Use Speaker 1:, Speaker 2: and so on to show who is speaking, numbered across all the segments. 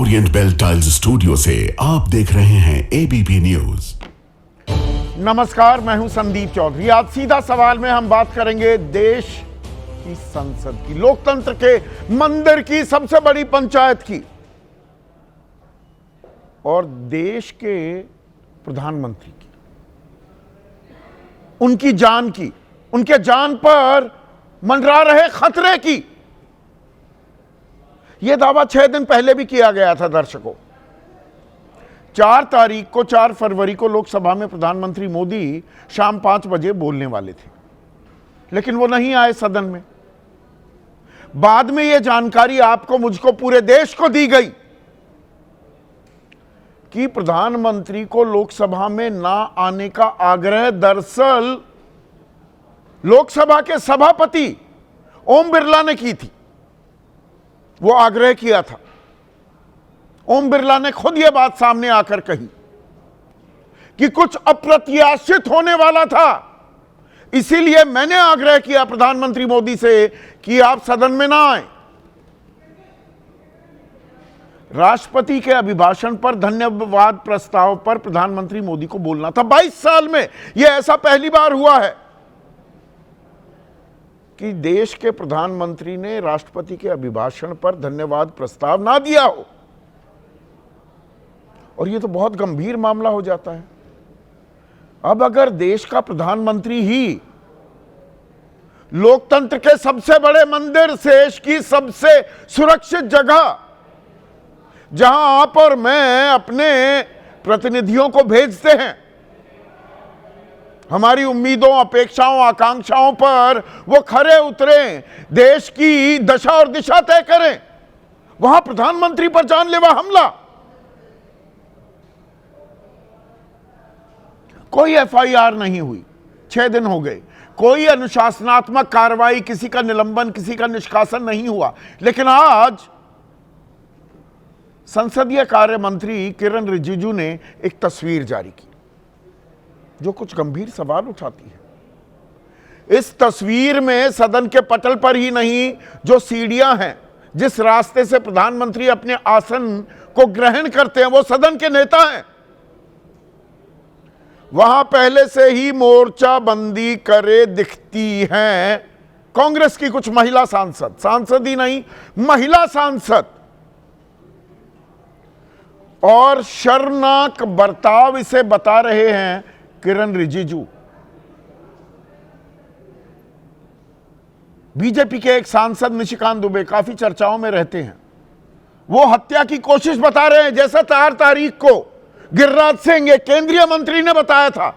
Speaker 1: Orient bell tiles studio से आप देख रहे हैं एबीपी न्यूज।
Speaker 2: नमस्कार, मैं हूं संदीप चौधरी। आज सीधा सवाल में हम बात करेंगे देश की संसद की, लोकतंत्र के मंदिर की, सबसे बड़ी पंचायत की और देश के प्रधानमंत्री की, उनकी जान की, उनके जान पर मंडरा रहे खतरे की। यह दावा 6 दिन पहले भी किया गया था दर्शकों। 4 फरवरी को लोकसभा में प्रधानमंत्री मोदी शाम 5 बजे बोलने वाले थे, लेकिन वो नहीं आए सदन में। बाद में यह जानकारी आपको, मुझको, पूरे देश को दी गई कि प्रधानमंत्री को लोकसभा में ना आने का आग्रह दरअसल लोकसभा के सभापति ओम बिरला ने की थी। वो आग्रह किया था। ओम बिरला ने खुद यह बात सामने आकर कही कि कुछ अप्रत्याशित होने वाला था, इसीलिए मैंने आग्रह किया प्रधानमंत्री मोदी से कि आप सदन में ना आए। राष्ट्रपति के अभिभाषण पर धन्यवाद प्रस्ताव पर प्रधानमंत्री मोदी को बोलना था। 22 साल में यह ऐसा पहली बार हुआ है कि देश के प्रधानमंत्री ने राष्ट्रपति के अभिभाषण पर धन्यवाद प्रस्ताव ना दिया हो, और यह तो बहुत गंभीर मामला हो जाता है। अब अगर देश का प्रधानमंत्री ही लोकतंत्र के सबसे बड़े मंदिर, देश की सबसे सुरक्षित जगह, जहां आप और मैं अपने प्रतिनिधियों को भेजते हैं, हमारी उम्मीदों, अपेक्षाओं, आकांक्षाओं पर वो खरे उतरें, देश की दशा और दिशा तय करें, वहां प्रधानमंत्री पर जानलेवा हमला, कोई एफआईआर नहीं हुई, 6 दिन हो गए, कोई अनुशासनात्मक कार्रवाई, किसी का निलंबन, किसी का निष्कासन नहीं हुआ। लेकिन आज संसदीय कार्य मंत्री किरण रिजिजू ने एक तस्वीर जारी की जो कुछ गंभीर सवाल उठाती है। इस तस्वीर में सदन के पटल पर ही नहीं, जो सीढ़ियां हैं, जिस रास्ते से प्रधानमंत्री अपने आसन को ग्रहण करते हैं, वो सदन के नेता हैं। वहां पहले से ही मोर्चाबंदी करे दिखती हैं कांग्रेस की कुछ महिला सांसद ही नहीं, महिला सांसद, और शर्मनाक बर्ताव इसे बता रहे हैं किरण रिजिजू। बीजेपी के एक सांसद निशिकांत दुबे काफी चर्चाओं में रहते हैं, वो हत्या की कोशिश बता रहे हैं, जैसा 4 तारीख को गिरिराज सिंह, एक केंद्रीय मंत्री, ने बताया था।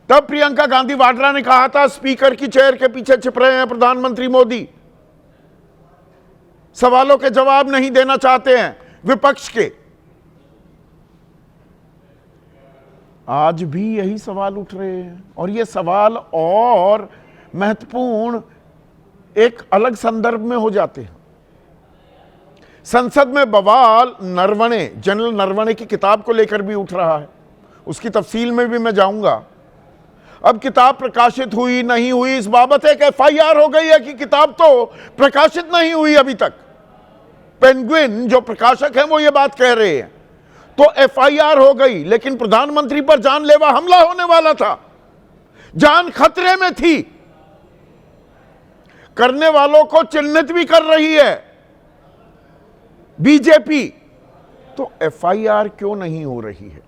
Speaker 2: तब प्रियंका गांधी वाड्रा ने कहा था स्पीकर की चेयर के पीछे छिप रहे हैं प्रधानमंत्री मोदी, सवालों के जवाब नहीं देना चाहते हैं विपक्ष के। आज भी यही सवाल उठ रहे हैं, और ये सवाल और महत्वपूर्ण एक अलग संदर्भ में हो जाते हैं। संसद में बवाल नरवणे, जनरल नरवणे की किताब को लेकर भी उठ रहा है, उसकी तफसील में भी मैं जाऊंगा। अब किताब प्रकाशित हुई नहीं हुई, इस बाबत एक एफआईआर हो गई है कि किताब तो प्रकाशित नहीं हुई अभी तक। पेंगुइन जो प्रकाशक हैं वो ये बात कह रहे हैं, तो एफआईआर हो गई, लेकिन प्रधानमंत्री पर जानलेवा हमला होने वाला था, जान खतरे में थी, करने वालों को चिन्हित भी कर रही है बीजेपी। तो एफआईआर क्यों नहीं हो रही है?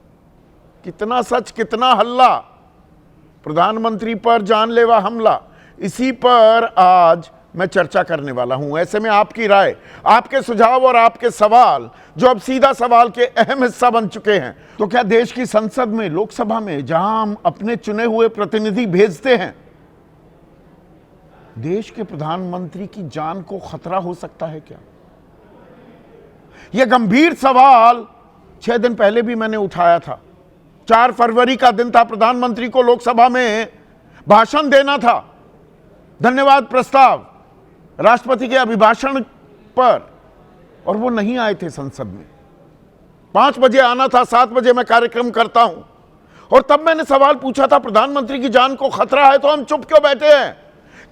Speaker 2: कितना सच, कितना हल्ला, प्रधानमंत्री पर जानलेवा हमला, इसी पर आज मैं चर्चा करने वाला हूं। ऐसे में आपकी राय, आपके सुझाव और आपके सवाल, जो अब सीधा सवाल के अहम हिस्सा बन चुके हैं, तो क्या देश की संसद में, लोकसभा में, जहां हम अपने चुने हुए प्रतिनिधि भेजते हैं, देश के प्रधानमंत्री की जान को खतरा हो सकता है क्या? यह गंभीर सवाल 6 दिन पहले भी मैंने उठाया था। 4 फरवरी का दिन था, प्रधानमंत्री को लोकसभा में भाषण देना था, धन्यवाद प्रस्ताव राष्ट्रपति के अभिभाषण पर, और वो नहीं आए थे संसद में। 5 बजे आना था, 7 बजे मैं कार्यक्रम करता हूं, और तब मैंने सवाल पूछा था प्रधानमंत्री की जान को खतरा है तो हम चुप क्यों बैठे हैं?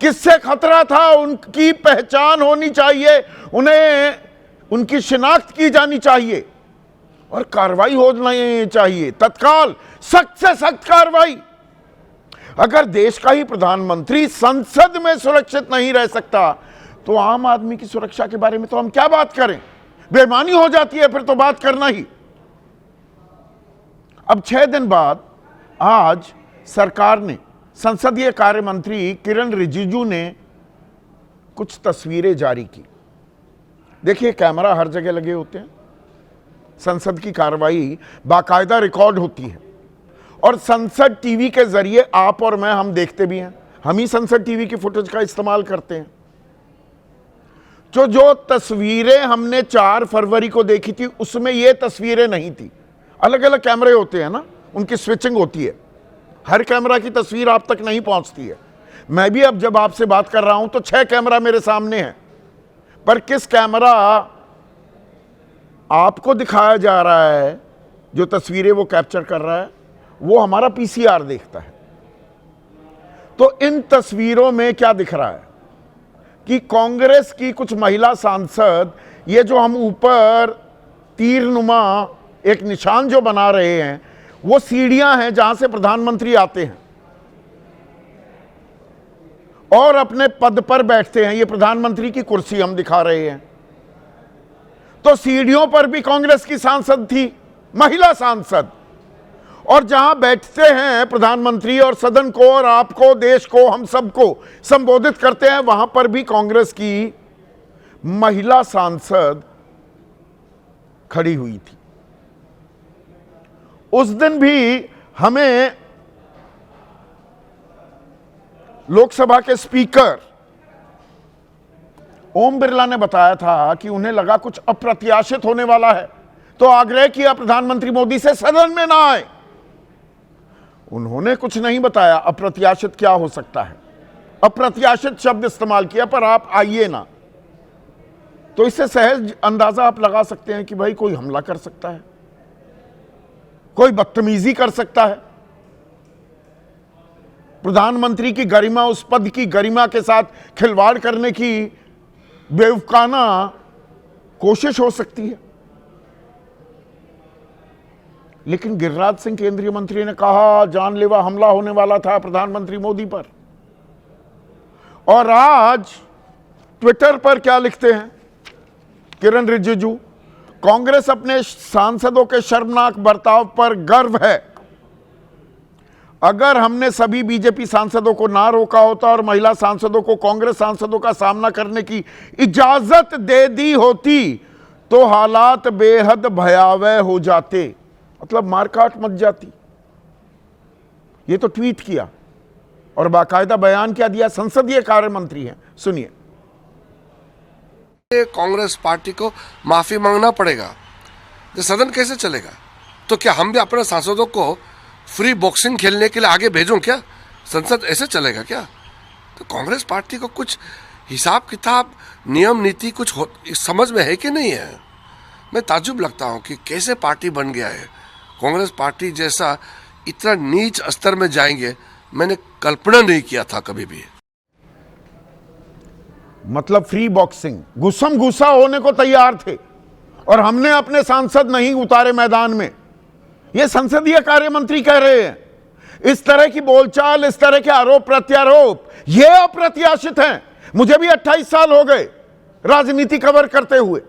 Speaker 2: किससे खतरा था? उनकी पहचान होनी चाहिए, उन्हें उनकी शिनाख्त की जानी चाहिए और कार्रवाई होनी चाहिए, तत्काल सख्त से सख्त कार्रवाई। अगर देश का ही प्रधानमंत्री संसद में सुरक्षित नहीं रह सकता तो आम आदमी की सुरक्षा के बारे में तो हम क्या बात करें? बेईमानी हो जाती है फिर तो बात करना ही। अब 6 दिन बाद आज सरकार ने, संसदीय कार्य मंत्री किरण रिजिजू ने कुछ तस्वीरें जारी की। देखिए, कैमरा हर जगह लगे होते हैं, संसद की कार्रवाई बाकायदा रिकॉर्ड होती है और संसद टीवी के जरिए आप और मैं, हम देखते भी हैं। हम ही संसद टीवी की फुटेज का इस्तेमाल करते हैं। जो तस्वीरें हमने 4 फरवरी को देखी थी उसमें ये तस्वीरें नहीं थी। अलग अलग कैमरे होते हैं ना, उनकी स्विचिंग होती है, हर कैमरा की तस्वीर आप तक नहीं पहुंचती है। मैं भी अब जब आपसे बात कर रहा हूं तो 6 कैमरा मेरे सामने हैं, पर किस कैमरा आपको दिखाया जा रहा है, जो तस्वीरें वो कैप्चर कर रहा है, वो हमारा पीसीआर देखता है। तो इन तस्वीरों में क्या दिख रहा है कि कांग्रेस की कुछ महिला सांसद, ये जो हम ऊपर तीरनुमा एक निशान जो बना रहे हैं, वो सीढ़ियां हैं जहां से प्रधानमंत्री आते हैं और अपने पद पर बैठते हैं। ये प्रधानमंत्री की कुर्सी हम दिखा रहे हैं। तो सीढ़ियों पर भी कांग्रेस की सांसद थी, महिला सांसद, और जहां बैठते हैं प्रधानमंत्री और सदन को और आपको, देश को, हम सबको संबोधित करते हैं, वहां पर भी कांग्रेस की महिला सांसद खड़ी हुई थी। उस दिन भी हमें लोकसभा के स्पीकर ओम बिरला ने बताया था कि उन्हें लगा कुछ अप्रत्याशित होने वाला है, तो आग्रह किया प्रधानमंत्री मोदी से सदन में ना आए। उन्होंने कुछ नहीं बताया अप्रत्याशित क्या हो सकता है, अप्रत्याशित शब्द इस्तेमाल किया, पर आप आइए ना। तो इससे सहज अंदाजा आप लगा सकते हैं कि भाई कोई हमला कर सकता है, कोई बदतमीजी कर सकता है, प्रधानमंत्री की गरिमा, उस पद की गरिमा के साथ खिलवाड़ करने की बेवकाना कोशिश हो सकती है। लेकिन गिरिराज सिंह केंद्रीय मंत्री ने कहा जानलेवा हमला होने वाला था प्रधानमंत्री मोदी पर। और आज ट्विटर पर क्या लिखते हैं किरण रिजिजू? कांग्रेस अपने सांसदों के शर्मनाक बर्ताव पर गर्व है। अगर हमने सभी बीजेपी सांसदों को ना रोका होता और महिला सांसदों को कांग्रेस सांसदों का सामना करने की इजाजत दे दी होती तो हालात बेहद भयावह हो जाते, मतलब मारकाट मच जाती। ये तो ट्वीट किया और बाकायदा बयान क्या दिया, संसदीय कार्य मंत्री हैं, सुनिए।
Speaker 3: कांग्रेस पार्टी को माफी मांगना पड़ेगा, तो सदन कैसे चलेगा? तो क्या हम भी अपने सांसदों को फ्री बॉक्सिंग खेलने के लिए आगे भेजूं क्या? संसद ऐसे चलेगा क्या? तो कांग्रेस पार्टी को कुछ हिसाब किताब, नियम नीति कुछ समझ में है कि नहीं है? मैं ताज्जुब लगता हूं कि कैसे पार्टी बन गया है। कांग्रेस पार्टी जैसा इतना नीच स्तर में जाएंगे मैंने कल्पना नहीं किया था कभी भी।
Speaker 2: मतलब फ्री बॉक्सिंग, गुस्सम गुस्सा होने को तैयार थे और हमने अपने सांसद नहीं उतारे मैदान में, ये संसदीय कार्य मंत्री कह रहे हैं। इस तरह की बोलचाल, इस तरह के आरोप प्रत्यारोप, ये अप्रत्याशित हैं। मुझे भी 28 साल हो गए राजनीति कवर करते हुए।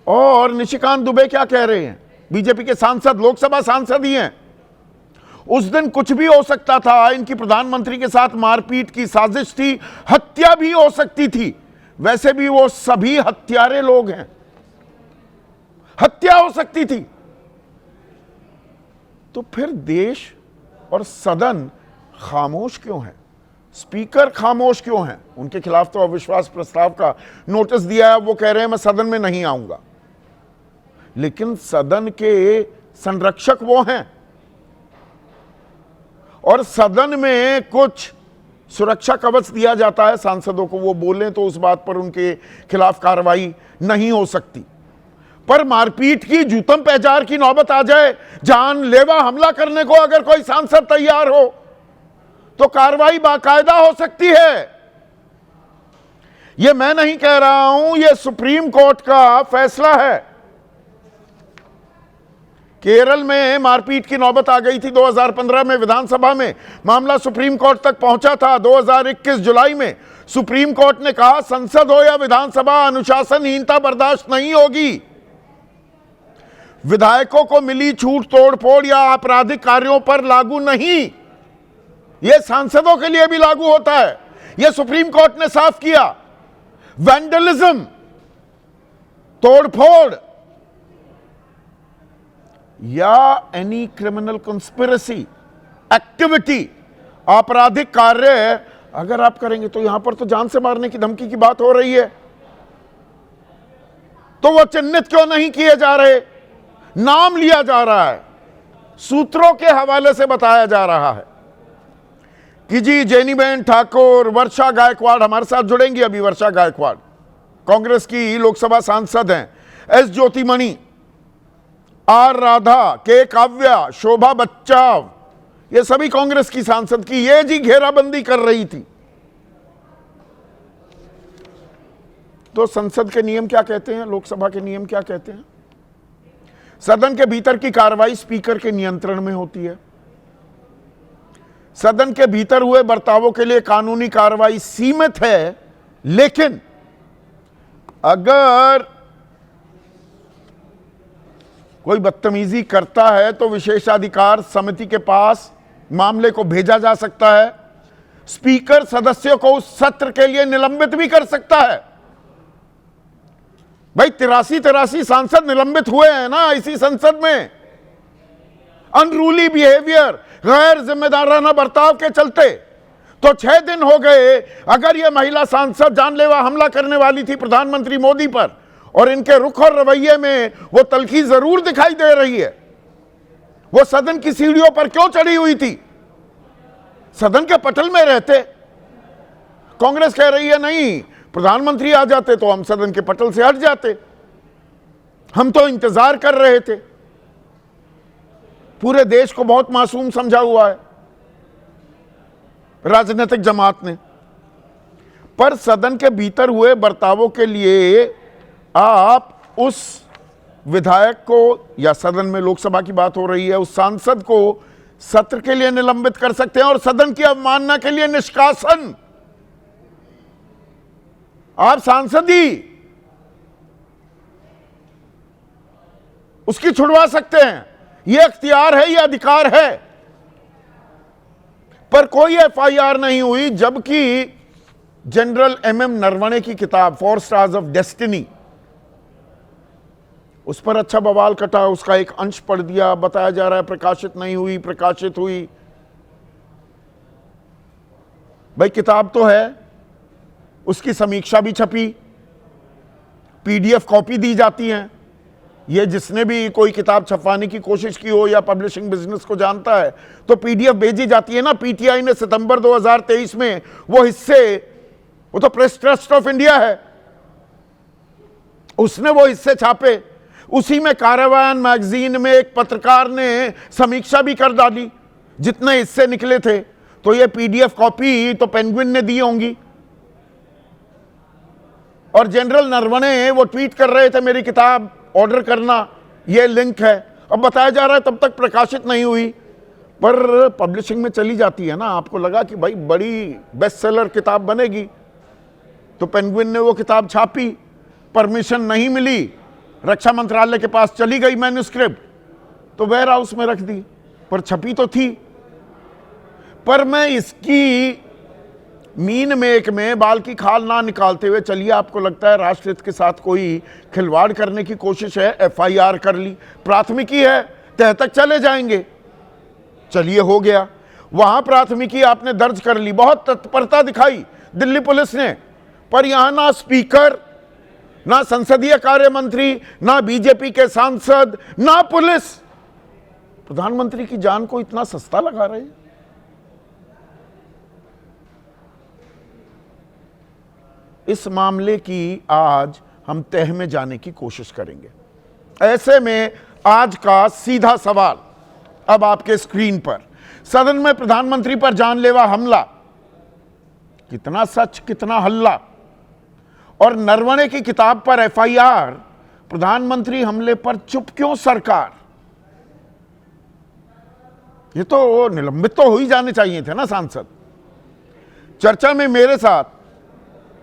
Speaker 2: और निशिकांत दुबे क्या कह रहे हैं? बीजेपी के सांसद, लोकसभा सांसद ही हैं। उस दिन कुछ भी हो सकता था, इनकी प्रधानमंत्री के साथ मारपीट की साजिश थी, हत्या भी हो सकती थी। वैसे भी वो सभी हत्यारे लोग हैं, हत्या हो सकती थी। तो फिर देश और सदन खामोश क्यों है? स्पीकर खामोश क्यों हैं? उनके खिलाफ तो अविश्वास प्रस्ताव का नोटिस दिया है, वो कह रहे हैं मैं सदन में नहीं आऊंगा। लेकिन सदन के संरक्षक वो हैं और सदन में कुछ सुरक्षा कवच दिया जाता है सांसदों को, वो बोलें तो उस बात पर उनके खिलाफ कार्रवाई नहीं हो सकती। पर मारपीट की, जूतम पैजार की नौबत आ जाए, जानलेवा हमला करने को अगर कोई सांसद तैयार हो तो कार्रवाई बाकायदा हो सकती है। ये मैं नहीं कह रहा हूं, ये सुप्रीम कोर्ट का फैसला है। केरल में मारपीट की नौबत आ गई थी 2015 में विधानसभा में, मामला सुप्रीम कोर्ट तक पहुंचा था। 2021 जुलाई में सुप्रीम कोर्ट ने कहा संसद हो या विधानसभा, अनुशासनहीनता बर्दाश्त नहीं होगी। विधायकों को मिली छूट तोड़फोड़ या आपराधिक कार्यों पर लागू नहीं, यह सांसदों के लिए भी लागू होता है। यह सुप्रीम कोर्ट ने साफ किया। वैंडलिज्म, तोड़फोड़ या एनी क्रिमिनल कंस्पिरेसी एक्टिविटी, आपराधिक कार्य अगर आप करेंगे तो यहां पर तो जान से मारने की धमकी की बात हो रही है, तो वो चिन्हित क्यों नहीं किए जा रहे? नाम लिया जा रहा है, सूत्रों के हवाले से बताया जा रहा है कि जी जेनीबेन ठाकुर, वर्षा गायकवाड़ हमारे साथ जुड़ेंगी अभी। वर्षा गायकवाड़ कांग्रेस की लोकसभा सांसद हैं। एस ज्योतिमणि, आर राधा, के काव्या, शोभा बच्चाव, ये सभी कांग्रेस की सांसद की ये जी घेराबंदी कर रही थी। तो संसद के नियम क्या कहते हैं, लोकसभा के नियम क्या कहते हैं? सदन के भीतर की कार्रवाई स्पीकर के नियंत्रण में होती है। सदन के भीतर हुए बर्तावों के लिए कानूनी कार्रवाई सीमित है, लेकिन अगर कोई बदतमीजी करता है तो विशेषाधिकार समिति के पास मामले को भेजा जा सकता है। स्पीकर सदस्यों को उस सत्र के लिए निलंबित भी कर सकता है। भाई 83 सांसद निलंबित हुए हैं ना इसी संसद में, अनरूली बिहेवियर, गैर जिम्मेदाराना बर्ताव के चलते। तो 6 दिन हो गए। अगर यह महिला सांसद जानलेवा हमला करने वाली थी प्रधानमंत्री मोदी पर, और इनके रुख और रवैये में वो तल्खी जरूर दिखाई दे रही है, वो सदन की सीढ़ियों पर क्यों चढ़ी हुई थी? सदन के पटल में रहते। कांग्रेस कह रही है नहीं, प्रधानमंत्री आ जाते तो हम सदन के पटल से हट जाते, हम तो इंतजार कर रहे थे। पूरे देश को बहुत मासूम समझा हुआ है राजनीतिक जमात ने। पर सदन के भीतर हुए बर्तावों के लिए आप उस विधायक को, या सदन में लोकसभा की बात हो रही है, उस सांसद को सत्र के लिए निलंबित कर सकते हैं और सदन की अवमानना के लिए निष्कासन। आप सांसद ही उसकी छुड़वा सकते हैं, यह अख्तियार है, यह अधिकार है। पर कोई एफआईआर नहीं हुई, जबकि जनरल एमएम नरवणे की किताब 4 स्टार्स ऑफ डेस्टिनी, उस पर अच्छा बवाल कटा। उसका एक अंश पढ़ दिया, बताया जा रहा है प्रकाशित नहीं हुई, प्रकाशित हुई। भाई किताब तो है, उसकी समीक्षा भी छपी, पीडीएफ कॉपी दी जाती है। ये जिसने भी कोई किताब छपवाने की कोशिश की हो या पब्लिशिंग बिजनेस को जानता है, तो पीडीएफ भेजी जाती है ना। पीटीआई ने सितंबर 2023 में वो हिस्से, वो तो प्रेस ट्रस्ट ऑफ इंडिया है, उसने वो हिस्से छापे। उसी में कार्यान्वयन मैगजीन में एक पत्रकार ने समीक्षा भी कर डाली, जितने हिस्से निकले थे। तो ये पीडीएफ कॉपी तो पेंगुइन ने दी होंगी। और जनरल नरवणे वो ट्वीट कर रहे थे मेरी किताब ऑर्डर करना, ये लिंक है। अब बताया जा रहा है तब तक प्रकाशित नहीं हुई, पर पब्लिशिंग में चली जाती है ना। आपको लगा कि भाई बड़ी बेस्ट सेलर किताब बनेगी, तो पेंगुइन ने वो किताब छापी, परमिशन नहीं मिली, रक्षा मंत्रालय के पास चली गई मैन्युस्क्रिप्ट, तो वेयर हाउस में रख दी, पर छपी तो थी। पर मैं इसकी मीन मेक में बाल की खाल ना निकालते हुए, चलिए आपको लगता है राष्ट्रहित के साथ कोई खिलवाड़ करने की कोशिश है, एफआईआर कर ली, प्राथमिकी है, तह तक चले जाएंगे। चलिए हो गया, वहां प्राथमिकी आपने दर्ज कर ली, बहुत तत्परता दिखाई दिल्ली पुलिस ने। पर यहां ना स्पीकर, ना संसदीय कार्य मंत्री, ना बीजेपी के सांसद, ना पुलिस प्रधानमंत्री की जान को इतना सस्ता लगा रहे हैं। इस मामले की आज हम तह में जाने की कोशिश करेंगे। ऐसे में आज का सीधा सवाल अब आपके स्क्रीन पर, सदन में प्रधानमंत्री पर जानलेवा हमला, कितना सच कितना हल्ला। और नरवणे की किताब पर एफआईआर, प्रधानमंत्री हमले पर चुप क्यों सरकार? ये तो निलंबित तो हो ही जाने चाहिए थे ना सांसद। चर्चा में मेरे साथ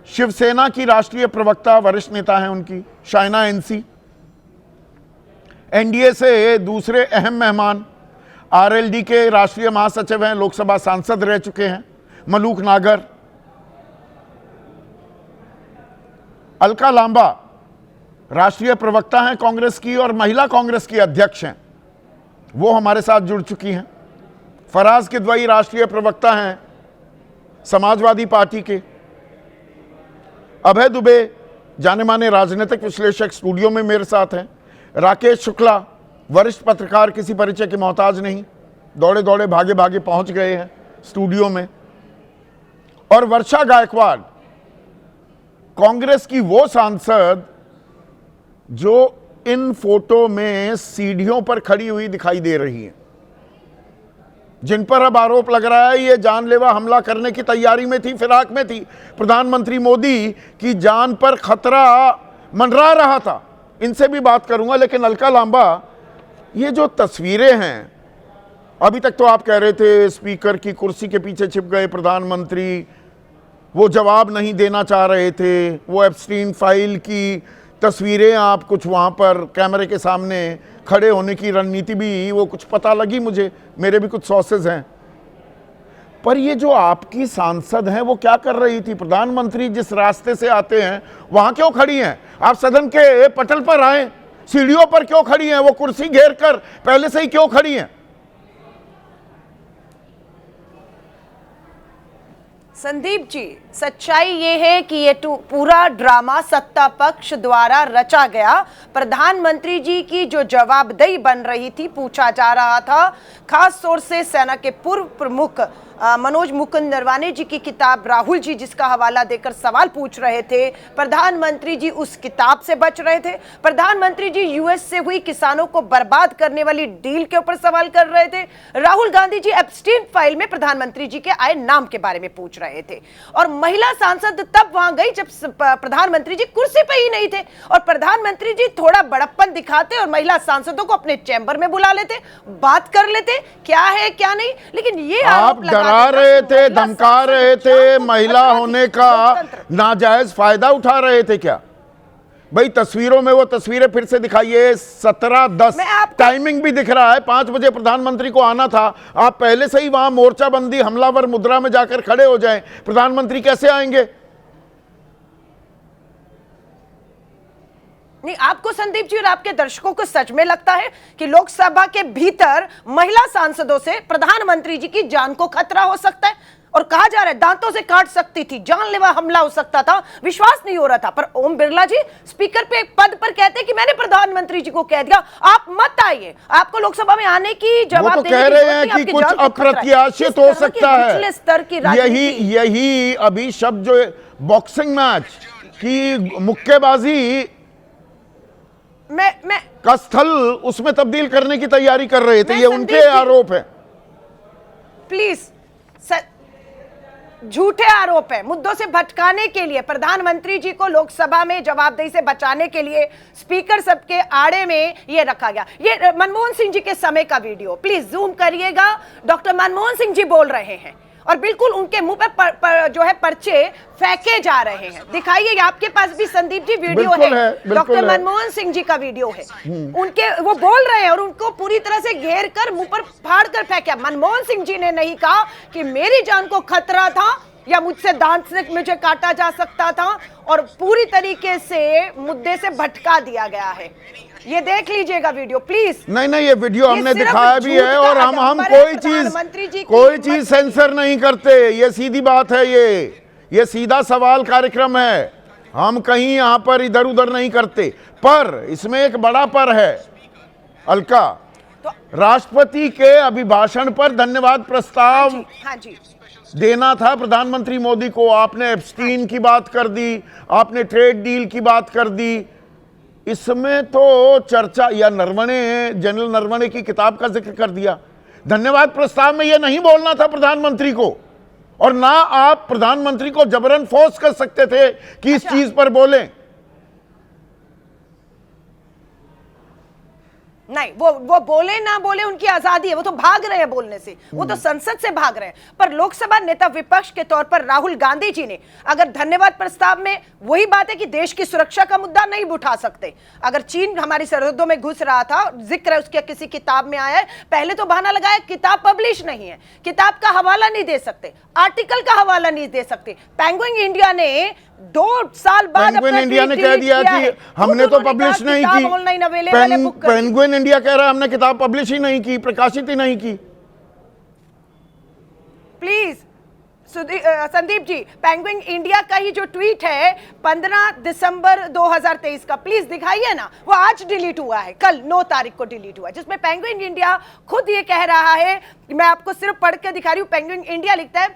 Speaker 2: शिवसेना की राष्ट्रीय प्रवक्ता, वरिष्ठ नेता हैं उनकी शाइना एनसी, एनडीए से दूसरे अहम मेहमान आरएलडी के राष्ट्रीय महासचिव हैं, लोकसभा सांसद रह चुके हैं मलूक नागर, अलका लांबा राष्ट्रीय प्रवक्ता हैं कांग्रेस की और महिला कांग्रेस की अध्यक्ष हैं, वो हमारे साथ जुड़ चुकी हैं। फराज किदवई राष्ट्रीय प्रवक्ता हैं समाजवादी पार्टी के। अभय दुबे जाने माने राजनीतिक विश्लेषक स्टूडियो में मेरे साथ हैं। राकेश शुक्ला वरिष्ठ पत्रकार, किसी परिचय के मोहताज नहीं, दौड़े दौड़े भागे भागे पहुंच गए हैं स्टूडियो में। और वर्षा गायकवाड़ कांग्रेस की वो सांसद जो इन फोटो में सीढ़ियों पर खड़ी हुई दिखाई दे रही है, जिन पर अब आरोप लग रहा है ये जानलेवा हमला करने की तैयारी में थी, फिराक में थी। प्रधानमंत्री मोदी की जान पर खतरा मंडरा रहा था। इनसे भी बात करूंगा, लेकिन अलका लांबा, ये जो तस्वीरें हैं, अभी तक तो आप कह रहे थे स्पीकर की कुर्सी के पीछे छिप गए प्रधानमंत्री, वो जवाब नहीं देना चाह रहे थे, वो एप्स्टीन फाइल की तस्वीरें, आप कुछ वहाँ पर कैमरे के सामने खड़े होने की रणनीति भी वो कुछ पता लगी मुझे, मेरे भी कुछ सोर्सेज हैं। पर ये जो आपकी सांसद हैं वो क्या कर रही थी? प्रधानमंत्री जिस रास्ते से आते हैं वहाँ क्यों खड़ी हैं? आप सदन के पटल पर आए, सीढ़ियों पर क्यों खड़ी हैं? वो कुर्सी घेर कर पहले से ही क्यों खड़ी हैं?
Speaker 4: संदीप जी, सच्चाई ये है कि ये पूरा ड्रामा सत्ता पक्ष द्वारा रचा गया। प्रधानमंत्री जी की जो जवाबदेही बन रही थी, पूछा जा रहा था, खास तौर से सेना के पूर्व प्रमुख मनोज मुकुंद नरवाने जी की किताब राहुल जी जिसका हवाला देकर सवाल पूछ रहे थे, प्रधानमंत्री जी उस किताब से बच रहे थे। प्रधानमंत्री जी यूएस से हुई किसानों को बर्बाद करने वाली डील के ऊपर सवाल कर रहे थे। राहुल गांधी जी एप्स्टीन फाइल में प्रधानमंत्री जी के आए नाम के बारे में पूछ रहे थे। और महिला सांसद तब वहां गई जब प्रधानमंत्री जी कुर्सी पे ही नहीं थे, और प्रधानमंत्री जी थोड़ा बड़प्पन दिखाते और महिला सांसदों को अपने चैम्बर में बुला लेते, बात कर लेते क्या है क्या नहीं। लेकिन ये
Speaker 2: आप डरा रहे थे, धमका रहे थे, महिला होने का नाजायज फायदा उठा रहे थे क्या? भाई तस्वीरों में वो तस्वीरें फिर से दिखाइए, 17:10 टाइमिंग भी दिख रहा है, 5 बजे प्रधानमंत्री को आना था। आप पहले से ही वहां मोर्चाबंदी हमलावर मुद्रा में जाकर खड़े हो जाएं, प्रधानमंत्री कैसे आएंगे?
Speaker 4: नहीं, आपको संदीप जी और आपके दर्शकों को सच में लगता है कि लोकसभा के भीतर महिला सांसदों से प्रधानमंत्री जी की जान को खतरा हो सकता है? और कहा जा रहा है दांतों से काट सकती थी, जानलेवा हमला हो सकता था, विश्वास नहीं हो रहा था। पर ओम बिरला जी स्पीकर पे एक पद पर कहते कि मैंने प्रधानमंत्री जी को कह दिया आप मत आइए, आपको लोकसभा में आने की जवाब
Speaker 2: वो तो कह रहे हैं कि कुछ अप्रत्याशित हो सकता है।
Speaker 4: स्तर की
Speaker 2: यही अभी शब्द जो बॉक्सिंग मैच की मुक्केबाजी
Speaker 4: मैं
Speaker 2: का स्थल उसमें तब्दील करने की तैयारी कर रहे थे, ये उनके आरोप है।
Speaker 4: प्लीज झूठे आरोप है। मुद्दों से भटकाने के लिए, प्रधानमंत्री जी को लोकसभा में जवाबदेही से बचाने के लिए स्पीकर सबके आड़े में ये रखा गया। ये मनमोहन सिंह जी के समय का वीडियो, प्लीज जूम करिएगा। डॉक्टर मनमोहन सिंह जी बोल रहे हैं और बिल्कुल उनके मुंह पर जो है पर्चे फेंके जा रहे हैं। दिखाइए, आपके पास भी संदीप जी वीडियो है, डॉक्टर मनमोहन सिंह जी का वीडियो है। उनके वो बोल रहे हैं और उनको पूरी तरह से घेर कर मुंह पर फाड़ कर फेंका। मनमोहन सिंह जी ने नहीं कहा कि मेरी जान को खतरा था या मुझसे दांत से मुझे काटा जा सकता था, और पूरी तरीके से मुद्दे से भटका दिया गया है। ये देख लीजिएगा वीडियो प्लीज।
Speaker 2: नहीं, ये वीडियो हमने दिखाया भी है और हम कोई चीज सेंसर नहीं करते, ये सीधी बात है। ये सीधा सवाल कार्यक्रम है, हम कहीं यहाँ पर इधर उधर नहीं करते। पर इसमें एक बड़ा पर है अलका, राष्ट्रपति के अभिभाषण पर धन्यवाद प्रस्ताव
Speaker 4: हाँ जी
Speaker 2: देना था प्रधानमंत्री मोदी को। आपने एप्स्टीन की बात कर दी, आपने ट्रेड डील की बात कर दी, इसमें तो चर्चा, या नरवणे, जनरल नरवणे की किताब का जिक्र कर दिया। धन्यवाद प्रस्ताव में यह नहीं बोलना था प्रधानमंत्री को, और ना आप प्रधानमंत्री को जबरन फोर्स कर सकते थे कि इस चीज पर बोलें।
Speaker 4: नहीं, वो बोले ना बोले उनकी आजादी है, वो तो भाग रहे हैं बोलने से, वो तो संसद से भाग रहे हैं। पर लोकसभा नेता विपक्ष के तौर पर राहुल गांधी जी ने अगर धन्यवाद प्रस्ताव में वही बात है कि देश की सुरक्षा का मुद्दा नहीं उठा सकते। अगर चीन हमारी सरहदों में घुस रहा था, जिक्र है उसके किसी किताब में आया है, पहले तो बहाना लगाया किताब पब्लिश नहीं है, किताब का हवाला नहीं दे सकते, आर्टिकल का हवाला नहीं दे सकते। पेंगुइन इंडिया ने 2 साल बाद
Speaker 2: पेंगुइन इंडिया ने कह दिया कि हमने तो पब्लिश नहीं की।
Speaker 4: ऑनलाइन अवेलेबल है, बुक
Speaker 2: पेंगुइन इंडिया कह रहा है हमने किताब पब्लिश ही नहीं की, प्रकाशित ही नहीं की।
Speaker 4: Please Sandeep ji, penguin India का ही जो ट्वीट है 15 दिसंबर 2023 का, प्लीज दिखाइए ना। वो आज डिलीट हुआ है, कल 9 तारीख को डिलीट हुआ है, जिसमें पेंगुइन इंडिया खुद ये कह रहा है, मैं आपको सिर्फ पढ़ के दिखा रही हूं। पेंगुइन इंडिया लिखता है,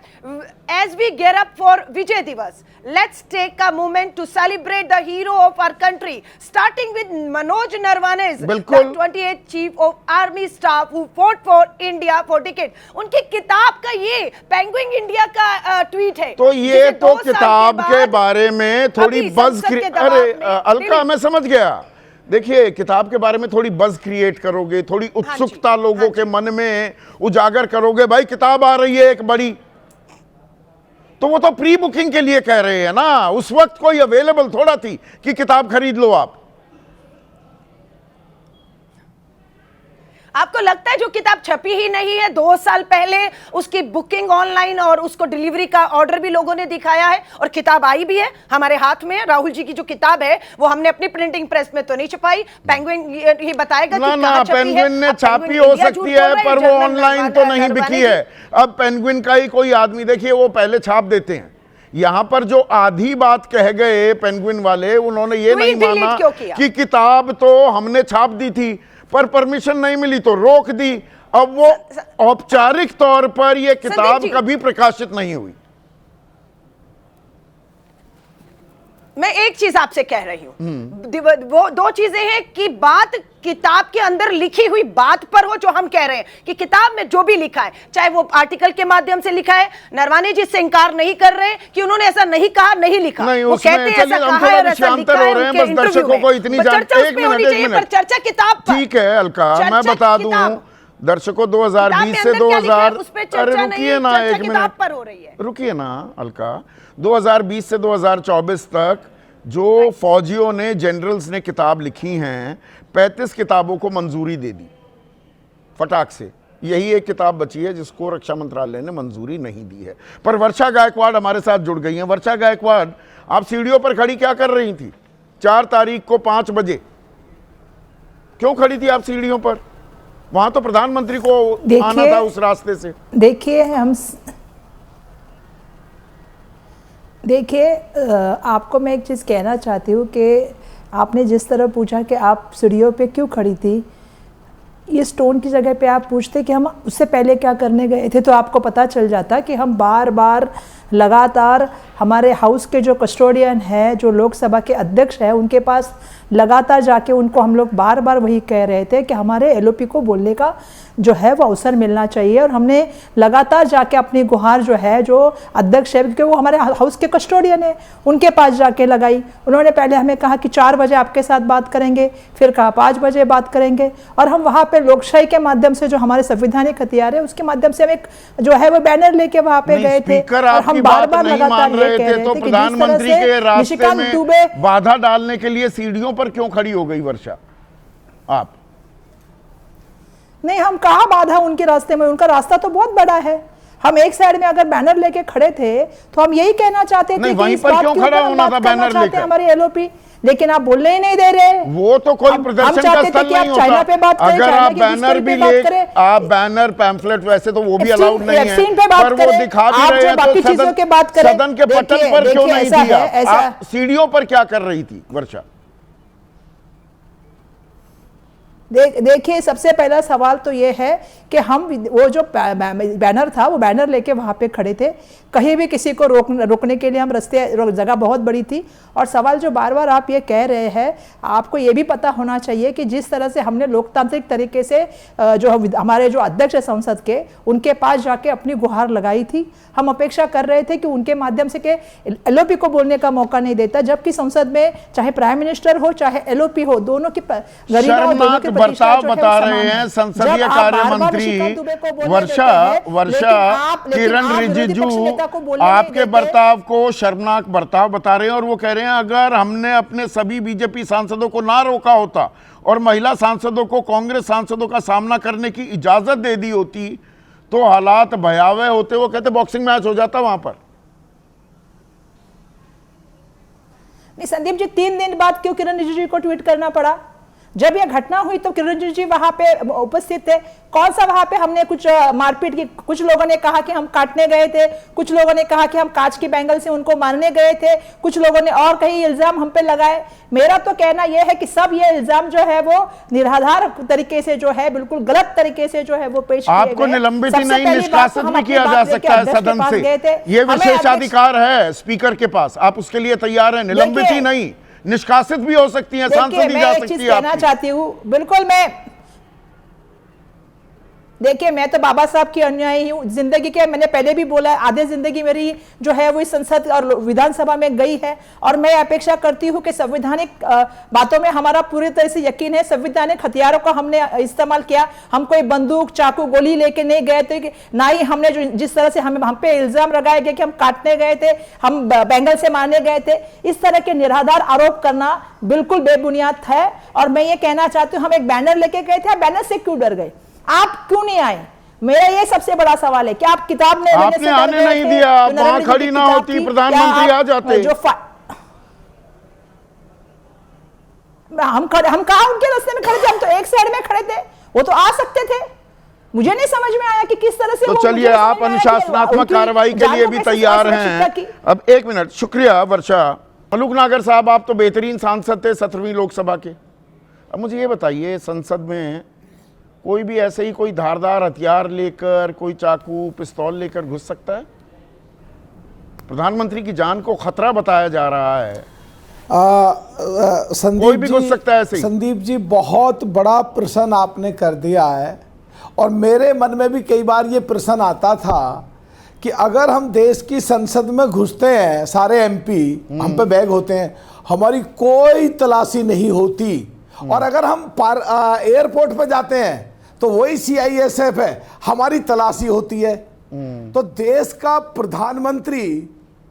Speaker 4: as we gear up for Vijay Diwas, let's take a moment to celebrate the hero of our country, starting with Manoj Naravane, the 28th chief of army staff who fought for India for decade. उनकी किताब का ये penguin India का tweet है।
Speaker 2: तो ये तो किताब के बारे में थोड़ी बज, अरे अलका मैं समझ गया। देखिए, किताब के बारे में थोड़ी बज क्रिएट करोगे, थोड़ी उत्सुकता लोगों के मन में उजागर करोगे, भाई किताब आ रही है एक बड़ी, तो वो तो प्री बुकिंग के लिए कह रहे हैं ना। उस वक्त कोई अवेलेबल थोड़ा थी कि किताब खरीद लो आप।
Speaker 4: आपको लगता है जो किताब छपी ही नहीं है 2 साल पहले, उसकी बुकिंग ऑनलाइन और उसको डिलीवरी का ऑर्डर भी लोगों ने दिखाया है, और किताब आई भी है हमारे हाथ में। राहुल जी की जो किताब है वो हमने अपनी प्रिंटिंग प्रेस में तो नहीं छपाई, पेंगुइन ये बताएगा कि कहां छपी है।
Speaker 2: पेंगुइन ने छापी हो सकती है, पर वो ऑनलाइन तो नहीं बिकी है। अब पेंगुइन का ही कोई आदमी, देखिए वो पहले छाप देते हैं। यहां पर जो आधी बात कह गए पेंगुइन वाले, उन्होंने ये नहीं माना कि किताब तो हमने छाप दी थी पर परमिशन नहीं मिली तो रोक दी। अब वो औपचारिक तौर पर ये किताब कभी प्रकाशित नहीं हुई।
Speaker 4: मैं एक चीज आपसे कह रही हूं, वो 2 चीजें हैं कि बात किताब के अंदर लिखी हुई बात पर हो, जो हम कह रहे हैं कि किताब में जो भी लिखा है, चाहे वो आर्टिकल के माध्यम से लिखा है, नरवाने जी से इंकार नहीं कर रहे कि उन्होंने ऐसा नहीं कहा, नहीं लिखा,
Speaker 2: नहीं,
Speaker 4: वो कहते हैं ऐसा कहा है और ऐसा लिखा है उनके इंटरव्यू में।
Speaker 2: को इतनी
Speaker 4: पर चर्चा किताब पर।
Speaker 2: ठीक है अलका, मैं बता दूं दर्शकों, 2020 से 2000, अरे रुकिए ना एक मिनट, रुकिए ना अलका, 2020 से 2024 तक जो फौजियों ने, जनरल्स ने किताब लिखी हैं, 35 किताबों को मंजूरी दे दी फटाक से। यही एक किताब बची है जिसको रक्षा मंत्रालय ने मंजूरी नहीं दी है। पर वर्षा गायकवाड़ हमारे साथ जुड़ गई हैं। वर्षा गायकवाड़, आप सीढ़ियों पर खड़ी क्या कर रही थी 4 तारीख को 5 बजे? क्यों खड़ी थी आप सीढ़ियों पर? वहां तो प्रधानमंत्री को आना था उस रास्ते से।
Speaker 5: देखिए आपको मैं एक चीज़ कहना चाहती हूँ कि आपने जिस तरह पूछा कि आप सीढ़ियों पे क्यों खड़ी थी, इस टोन की जगह पे आप पूछते कि हम उससे पहले क्या करने गए थे, तो आपको पता चल जाता कि हम बार बार लगातार हमारे हाउस के जो कस्टोडियन है, जो लोकसभा के अध्यक्ष है, उनके पास लगातार जाके उनको हम लोग बार बार वही कह रहे थे कि हमारे एलओपी को बोलने का जो है वो अवसर मिलना चाहिए। और हमने लगातार जाके अपनी गुहार जो है, जो अध्यक्ष है, क्योंकि वो हमारे हाउस के कस्टोडियन है, उनके पास जाके लगाई। उन्होंने पहले हमें कहा कि 4 बजे आपके साथ बात करेंगे, फिर कहा 5 बजे बात करेंगे, और हम वहाँ पे लोकशाही के माध्यम से, जो हमारे संवैधानिक हथियार है, उसके माध्यम से हम एक जो है वो बैनर लेके वहाँ पे गए थे। और हम बार बार लगातार ये कह रहे थे कि
Speaker 2: प्रधानमंत्री के रास्ते में बाधा डालने के लिए सीढ़ियों पर क्यों खड़ी हो गई वर्षा आप?
Speaker 5: नहीं, हम कहाँ बाधा उनके रास्ते में, उनका रास्ता तो बहुत बड़ा है। हम एक साइड में अगर बैनर लेके खड़े थे तो हम यही कहना चाहते थे कि इस बात क्यों खड़ा होना था बैनर लेकर हमारी एलओपी, लेकिन आप बोलने ही नहीं दे रहे।
Speaker 2: वो तो कोई प्रदर्शन का स्थल नहीं होता। चाइना पे बात करें, अगर आप बैनर भी ले, आप बैनर पैम्फलेट वैसे तो वो भी अलाउड नहीं है, पर वो दिखा भी रहे हैं तो सदन के पटल पर क्यों नहीं दिया? सीढ़ियों पर क्या कर रही थी वर्षा?
Speaker 5: देखिए, सबसे पहला सवाल तो ये है कि हम वो जो बैनर था, वो बैनर लेके वहाँ पे खड़े थे, कहीं भी किसी को रोकने के लिए हम जगह बहुत बड़ी थी। और सवाल जो बार बार आप ये कह रहे हैं, आपको ये भी पता होना चाहिए कि जिस तरह से हमने लोकतांत्रिक तरीके से जो हमारे जो अध्यक्ष है संसद के, उनके पास जाके अपनी गुहार लगाई थी। हम अपेक्षा कर रहे थे कि उनके माध्यम से के LOP को बोलने का मौका नहीं देता, जबकि संसद में चाहे प्राइम मिनिस्टर हो चाहे LOP हो, दोनों की गरिमा और दोनों की
Speaker 2: बर्ताव बता रहे हैं संसदीय कार्य मंत्री वर्षा किरण रिजिजू आपके बर्ताव को शर्मनाक बर्ताव बता रहे हैं, और वो कह रहे हैं अगर हमने अपने सभी बीजेपी सांसदों को ना रोका होता और महिला सांसदों को कांग्रेस सांसदों का सामना करने की इजाजत दे दी होती तो हालात भयावह होते। वो कहते बॉक्सिंग मैच हो जाता वहां पर।
Speaker 5: नहीं संदीप जी, 3 दिन बाद क्यों किरण रिजिजू को ट्वीट करना पड़ा? जब यह घटना हुई तो किरण रिजिजू जी वहां पे उपस्थित थे। कौन सा वहां पे हमने कुछ मारपीट की? कुछ लोगों ने कहा कि हम काटने गए थे, कुछ लोगों ने कहा कि हम कांच की बैंगल से उनको मारने गए थे, कुछ लोगों ने और कई इल्जाम हम पे लगाए। मेरा तो कहना यह है कि सब ये इल्जाम जो है वो निराधार तरीके से जो है, बिल्कुल गलत तरीके से जो है वो पेश किए गए।
Speaker 2: आपको निलंबित ही नहीं, निष्कासित भी किया जा सकता है सदन से। ये विशेषाधिकार है स्पीकर के पास, आप उसके लिए तैयार हैं? निलंबित ही नहीं, निष्कासित भी हो सकती है, सांसद ही जा सकती है।
Speaker 5: कहना चाहती हूँ, बिल्कुल मैं, देखिए मैं तो बाबा साहब की अनुयायी हूँ जिंदगी के। मैंने पहले भी बोला है, आधे जिंदगी मेरी जो है वो इस संसद और विधानसभा में गई है, और मैं अपेक्षा करती हूँ कि संवैधानिक बातों में हमारा पूरी तरह से यकीन है। संवैधानिक हथियारों का हमने इस्तेमाल किया, हम कोई बंदूक चाकू गोली लेके नहीं गए थे, ना ही हमने जो जिस तरह से हम पे इल्जाम लगाए गए कि हम काटने गए थे, हम बैंगल से मारने गए थे, इस तरह के निराधार आरोप करना बिल्कुल बेबुनियाद है। और मैं ये कहना चाहती हूँ, हम एक बैनर लेके गए थे, बैनर से क्यों डर गए? आप क्यों नहीं आए? मेरा ये सबसे बड़ा सवाल है कि आप किताब ने
Speaker 2: आपने आने नहीं दिया, आप वहां खड़ी ना होती, प्रधानमंत्री आ जाते।
Speaker 5: हम कहा उनके रास्ते में खड़े थे? हम तो एक साइड में खड़े थे, वो तो आ सकते थे। मुझे नहीं समझ में आया कि किस तरह से।
Speaker 2: तो चलिए, आप अनुशासनात्मक कार्रवाई के लिए भी तैयार हैं। अब 1 मिनट, शुक्रिया वर्षा। मलूक नागर साहब, आप तो बेहतरीन सांसद थे 17वीं लोकसभा के। अब मुझे ये बताइए, संसद में कोई भी ऐसे ही कोई धारदार हथियार लेकर, कोई चाकू पिस्तौल लेकर घुस सकता है? प्रधानमंत्री की जान को खतरा बताया जा रहा है। कोई भी घुस सकता है ऐसे ही।
Speaker 6: संदीप जी, बहुत बड़ा प्रश्न आपने कर दिया है, और मेरे मन में भी कई बार ये प्रश्न आता था कि अगर हम देश की संसद में घुसते हैं, सारे MP हम पे बैग होते हैं, हमारी कोई तलाशी नहीं होती, और अगर हम एयरपोर्ट पे जाते हैं तो वही CISF है, हमारी तलाशी होती है। तो देश का प्रधानमंत्री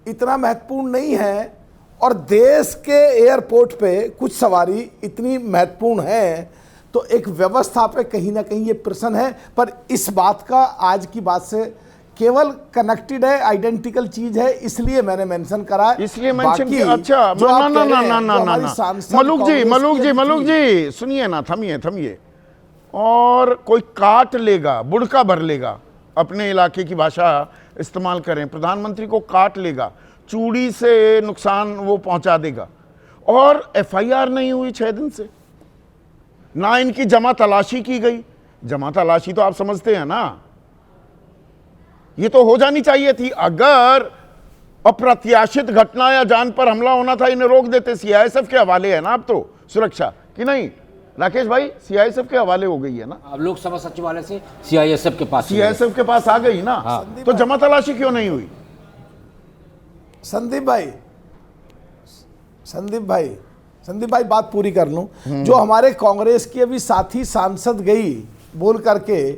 Speaker 6: इतना महत्वपूर्ण नहीं है, और देश के एयरपोर्ट पे कुछ सवारी इतनी महत्वपूर्ण है, तो एक व्यवस्था पे कहीं ना कहीं ये प्रश्न है। पर इस बात का आज की बात से केवल कनेक्टेड है, आइडेंटिकल चीज है, इसलिए मैंने मेंशन करा है।
Speaker 2: इसलिए मेंशन किया। अच्छा, ना मलूक जी सुनिए ना, थमिए। और कोई काट लेगा, बुड़का भर लेगा, अपने इलाके की भाषा इस्तेमाल करें, प्रधानमंत्री को काट लेगा, चूड़ी से नुकसान वो पहुंचा देगा, और FIR नहीं हुई 6 दिन से, ना इनकी जमा तलाशी की गई। जमा तलाशी तो आप समझते हैं ना, ये तो हो जानी चाहिए थी। अगर अप्रत्याशित घटना या जान पर हमला होना था, इन्हें रोक देते। CISF के हवाले है ना अब तो सुरक्षा, कि नहीं राकेश भाई? CISF के हवाले हो गई है ना, अब
Speaker 7: लोकसभा सचिवालय से CISF के
Speaker 2: पास आ गई ना। हाँ। तो जमा तलाशी क्यों नहीं हुई?
Speaker 6: संदीप भाई बात पूरी कर लूं। जो हमारे कांग्रेस की अभी साथी सांसद गई बोल करके,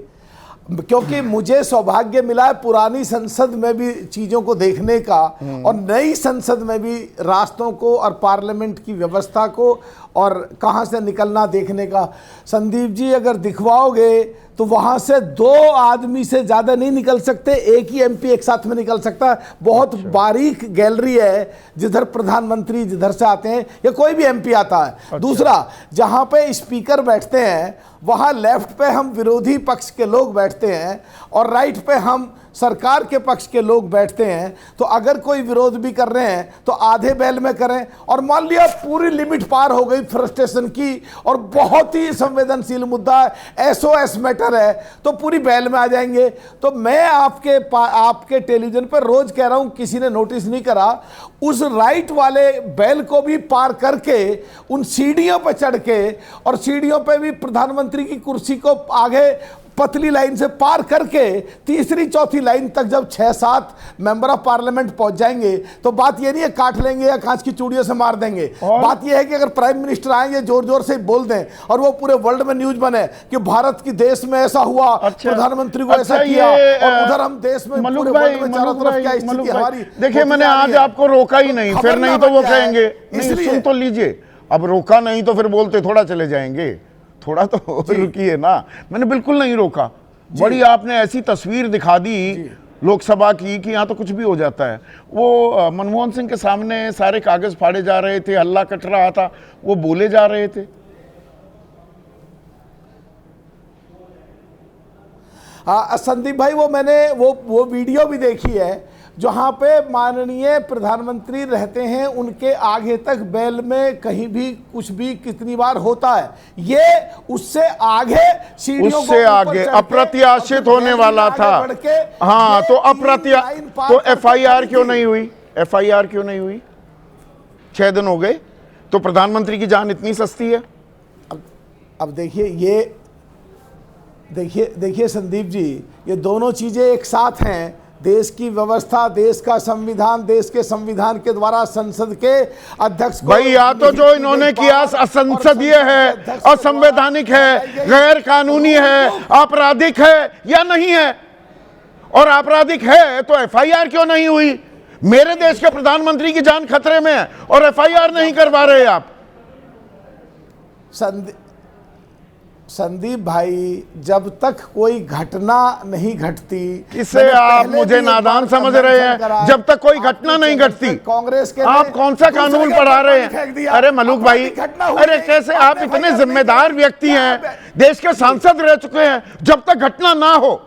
Speaker 6: क्योंकि मुझे सौभाग्य मिला है पुरानी संसद में भी चीजों को देखने का, और नई संसद में भी रास्तों को और पार्लियामेंट की व्यवस्था को और कहां से निकलना देखने का। संदीप जी, अगर दिखवाओगे तो वहां से 2 आदमी से ज्यादा नहीं निकल सकते, एक ही MP एक साथ में निकल सकता है। बहुत बारीक गैलरी है, जिधर प्रधानमंत्री जिधर से आते हैं या कोई भी MP आता है। दूसरा, जहां पे स्पीकर बैठते हैं वहां लेफ्ट पे हम विरोधी पक्ष के लोग बैठते हैं, और राइट पे हम सरकार के पक्ष के लोग बैठते हैं तो अगर कोई विरोध भी कर रहे हैं तो आधे बैल में करें, और मान लिया पूरी लिमिट पार हो गई फ्रस्ट्रेशन की और बहुत ही संवेदनशील मुद्दा है, SOS मैटर है, तो पूरी बैल में आ जाएंगे। तो मैं आपके टेलीविजन पर रोज कह रहा हूं, किसी ने नोटिस नहीं करा, उस राइट वाले बैल को भी पार करके उन सीढ़ियों पर चढ़ के, और सीढ़ियों पर भी प्रधानमंत्री की कुर्सी को आगे पतली लाइन से पार करके तीसरी चौथी लाइन तक जब 6-7 मेंबर ऑफ पार्लियामेंट पहुंच जाएंगे तो बात ये नहीं है काट लेंगे या कांच की चूड़ियों से मार देंगे। बात ये है कि अगर प्राइम मिनिस्टर आएंगे जोर जोर से बोल दें और वो पूरे वर्ल्ड में न्यूज बने कि भारत की देश में ऐसा हुआ, प्रधानमंत्री को ऐसा किया, और उधर हम देश में पूरे वर्ल्ड में चारों तरफ क्या स्थिति हमारी।
Speaker 2: देखिए, मैंने आज आपको रोका ही नहीं, फिर नहीं तो वो कहेंगे नहीं, सुन तो लीजिए, अब रोका नहीं तो फिर बोलते थोड़ा चले जाएंगे, थोड़ा तो रुकिए ना। मैंने बिल्कुल नहीं रोका, बड़ी आपने ऐसी तस्वीर दिखा दी लोकसभा की कि यहाँ तो कुछ भी हो जाता है। वो मनमोहन सिंह के सामने सारे कागज फाड़े जा रहे थे, हल्ला कट रहा था, वो बोले जा रहे थे।
Speaker 6: हाँ संदीप भाई, वो मैंने वो वीडियो भी देखी है जहाँ पे माननीय प्रधानमंत्री रहते हैं, उनके आगे तक बैल में कहीं भी कुछ भी कितनी बार होता है, ये उससे आगे सीढ़ियों
Speaker 2: उससे आगे अप्रत्याशित होने वाला था। हाँ, तो तो FIR क्यों नहीं हुई? FIR क्यों नहीं हुई? 6 दिन हो गए, तो प्रधानमंत्री की जान इतनी सस्ती है?
Speaker 6: अब देखिए संदीप जी, ये दोनों चीजें एक साथ हैं। देश की व्यवस्था, देश का संविधान, देश के संविधान के द्वारा संसद के अध्यक्ष को,
Speaker 2: भाई या तो जो इन्होंने किया असंसदीय है, असंवैधानिक है, गैर कानूनी है, आपराधिक है या नहीं है। और आपराधिक है तो FIR क्यों नहीं हुई? मेरे देश के प्रधानमंत्री की जान खतरे में है और FIR नहीं करवा रहे आप।
Speaker 6: संदीप भाई, जब तक कोई घटना नहीं घटती,
Speaker 2: इसे आप मुझे नादान समझ रहे हैं? जब तक कोई घटना नहीं घटती,
Speaker 6: कांग्रेस के
Speaker 2: आप कौन सा कानून पढ़ा रहे हैं? अरे मलूक भाई, अरे कैसे आप इतने जिम्मेदार व्यक्ति हैं, देश के सांसद रह चुके हैं, जब तक घटना ना हो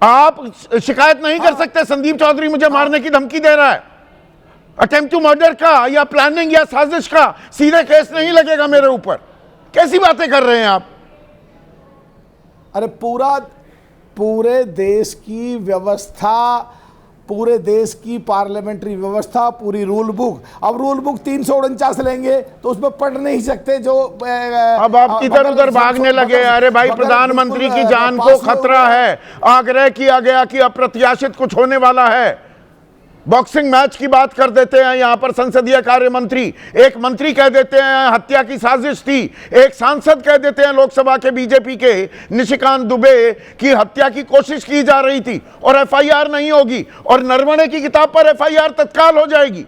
Speaker 2: आप शिकायत नहीं कर सकते? संदीप चौधरी मुझे मारने की धमकी दे रहा है, अटेम्प्ट टू मर्डर का या प्लानिंग या साजिश का सीधे केस नहीं लगेगा मेरे ऊपर। कैसी बातें कर रहे हैं आप?
Speaker 6: अरे पूरे देश की व्यवस्था, पूरे देश की पार्लियामेंट्री व्यवस्था, पूरी रूल बुक, अब रूल बुक 349 लेंगे तो उसमें पढ़ नहीं सकते जो
Speaker 2: अब आप इधर उधर भागने लगे। अरे भाई, प्रधानमंत्री की जान को खतरा है, आग्रह किया गया कि अप्रत्याशित कुछ होने वाला है। बॉक्सिंग मैच की बात कर देते हैं यहां पर संसदीय कार्य मंत्री, एक मंत्री कह देते हैं हत्या की साजिश थी, एक सांसद कह देते हैं लोकसभा के बीजेपी के निशिकांत दुबे की हत्या की कोशिश की जा रही थी और FIR नहीं होगी, और नरवणे की किताब पर FIR तत्काल हो जाएगी।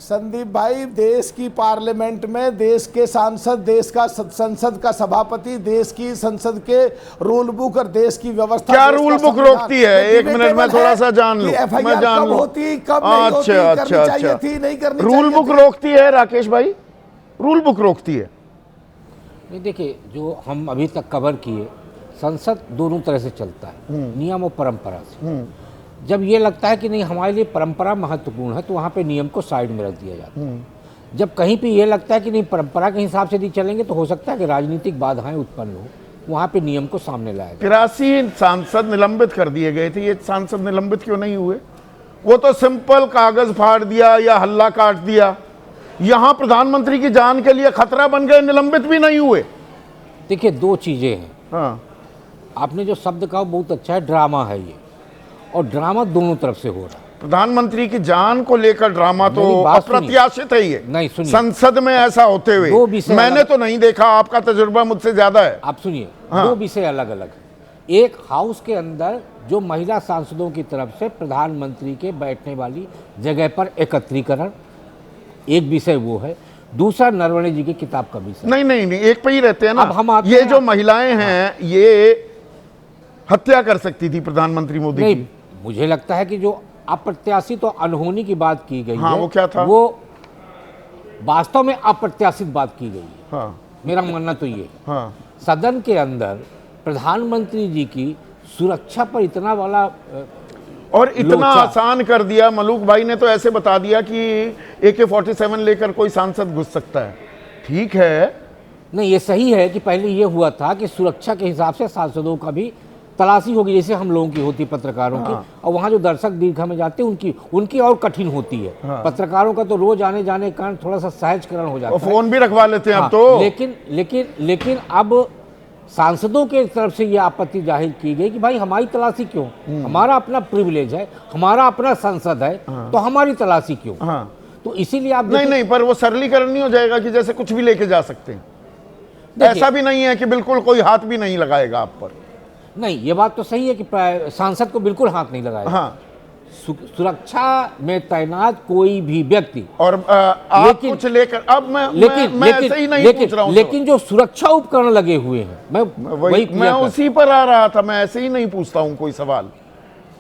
Speaker 6: संदीप भाई, देश की पार्लियामेंट में देश के सांसद, देश का संसद का सभापति, देश की संसद के रूल बुक और देश की व्यवस्था,
Speaker 2: क्या रूल बुक रोकती है? 1 मिनट में थोड़ा सा जान लूं, मैं जान लूं। अच्छा,
Speaker 6: नहीं करनी
Speaker 2: रूल बुक रोकती है राकेश भाई, रूल बुक रोकती है।
Speaker 7: नहीं, देखिए, जो हम अभी तक कवर किए, संसद दोनों तरह से चलता है, नियम और परंपरा से। जब ये लगता है कि नहीं हमारे लिए परंपरा महत्वपूर्ण है तो वहाँ पे नियम को साइड में रख दिया जाता है। जब कहीं पे ये लगता है कि नहीं परंपरा के हिसाब से नहीं चलेंगे तो हो सकता है कि राजनीतिक बाधाएं उत्पन्न हो, वहाँ पे नियम को सामने लाया जाए।
Speaker 2: 83 सांसद निलंबित कर दिए गए थे, ये सांसद निलंबित क्यों नहीं हुए? वो तो सिंपल कागज फाड़ दिया या हल्ला काट दिया। यहाँ प्रधानमंत्री की जान के लिए खतरा बन गए, निलंबित भी नहीं हुए।
Speaker 7: देखिए, 2 चीज़ें हैं।
Speaker 2: हाँ,
Speaker 7: आपने जो शब्द कहा बहुत अच्छा है, ड्रामा है ये, और ड्रामा दोनों तरफ से हो रहा है।
Speaker 2: प्रधानमंत्री की जान को लेकर ड्रामा तो अप्रत्याशित है ये।
Speaker 7: नहीं, सुनिए, संसद
Speaker 2: में ऐसा होते हुए मैंने तो नहीं देखा, आपका तजुर्बा मुझसे ज्यादा है।
Speaker 7: आप सुनिए, 2 विषय अलग अलग है। एक, हाउस के अंदर जो महिला सांसदों की तरफ से प्रधानमंत्री के बैठने वाली जगह पर एकत्रीकरण, एक विषय वो है। दूसरा, नरवणे जी की किताब का विषय।
Speaker 2: नहीं, एक पे ही रहते हैं ना।
Speaker 7: अब हम
Speaker 2: ये जो महिलाएं हैं, ये हत्या कर सकती थी प्रधानमंत्री मोदी की।
Speaker 7: मुझे लगता है कि जो अप्रत्याशित और अनहोनी की बात की गई
Speaker 2: है, वो क्या था?
Speaker 7: वो वास्तव में अप्रत्याशित बात की गई है।
Speaker 2: हाँ,
Speaker 7: मेरा मानना तो ये है।
Speaker 2: हाँ,
Speaker 7: सदन के अंदर प्रधानमंत्री जी की सुरक्षा पर इतना वाला
Speaker 2: और इतना
Speaker 7: लोचा।
Speaker 2: आसान कर दिया। मलूक भाई ने तो ऐसे बता दिया कि AK-47 लेकर कोई सांसद घुस सकता है। ठीक है,
Speaker 7: नहीं, ये सही है कि पहले ये हुआ था कि सुरक्षा के हिसाब से सांसदों का भी तलाशी होगी, जैसे हम लोगों की होती पत्रकारों की, और वहाँ जो दर्शक दीर्घा में जाते हैं उनकी और कठिन होती है। पत्रकारों का तो रोज आने जाने के कारण थोड़ा सा सहजकरण हो जाता
Speaker 2: और
Speaker 7: है।
Speaker 2: फोन भी रखवा लेते हैं अब
Speaker 7: हाँ,
Speaker 2: तो।
Speaker 7: लेकिन अब सांसदों के तरफ से ये आपत्ति जाहिर की गई कि भाई हमारी तलाशी क्यों, हमारा अपना प्रिविलेज है, हमारा अपना संसद है, तो हमारी तलाशी क्यों।
Speaker 2: हाँ,
Speaker 7: तो इसीलिए आप
Speaker 2: नहीं, पर वो सरलीकरण नहीं हो जाएगा कि जैसे कुछ भी लेके जा सकते हैं? ऐसा भी नहीं है कि बिल्कुल कोई हाथ भी नहीं लगाएगा आप पर।
Speaker 7: नहीं, ये बात तो सही है कि सांसद को बिल्कुल हाथ नहीं लगाया।
Speaker 2: हाँ,
Speaker 7: सुरक्षा में तैनात कोई भी व्यक्ति,
Speaker 2: और आप कुछ लेकर, अब मैं ऐसे ही नहीं पूछ रहा हूं,
Speaker 7: लेकिन जो सुरक्षा उपकरण लगे हुए हैं,
Speaker 2: मैं उसी पर आ रहा था। मैं ऐसे ही नहीं पूछता हूं कोई सवाल।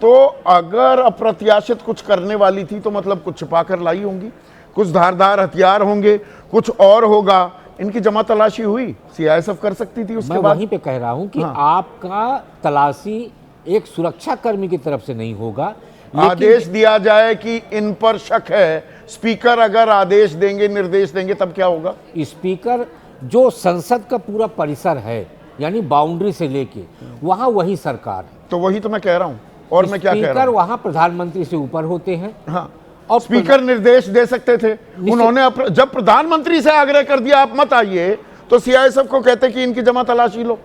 Speaker 2: तो अगर अप्रत्याशित कुछ करने वाली थी तो मतलब कुछ छिपा कर लाई होंगी, कुछ धारदार हथियार होंगे, कुछ और होगा। इनकी जमा तलाशी हुई, CISF कर सकती थी उसके
Speaker 7: मैं
Speaker 2: बाद।
Speaker 7: वहीं पे कह रहा हूं कि
Speaker 2: हाँ।
Speaker 7: आपका तलाशी एक सुरक्षा कर्मी की तरफ से नहीं होगा।
Speaker 2: आदेश दिया जाए कि इन पर शक है, स्पीकर अगर आदेश देंगे, निर्देश देंगे, तब क्या होगा?
Speaker 7: स्पीकर जो संसद का पूरा परिसर है, यानी बाउंड्री से लेके वहां वही सरकार है।
Speaker 2: तो वही तो मैं कह रहा हूं। और मैं क्या कह रहा
Speaker 7: स्पीकर
Speaker 2: हूं?
Speaker 7: वहां प्रधानमंत्री से ऊपर होते हैं।
Speaker 2: हाँ,
Speaker 7: और
Speaker 2: स्पीकर निर्देश दे सकते थे। उन्होंने जब प्रधानमंत्री से आग्रह कर दिया आप मत आइए, तो CISF को कहते कि इनकी जमा तलाशी लो।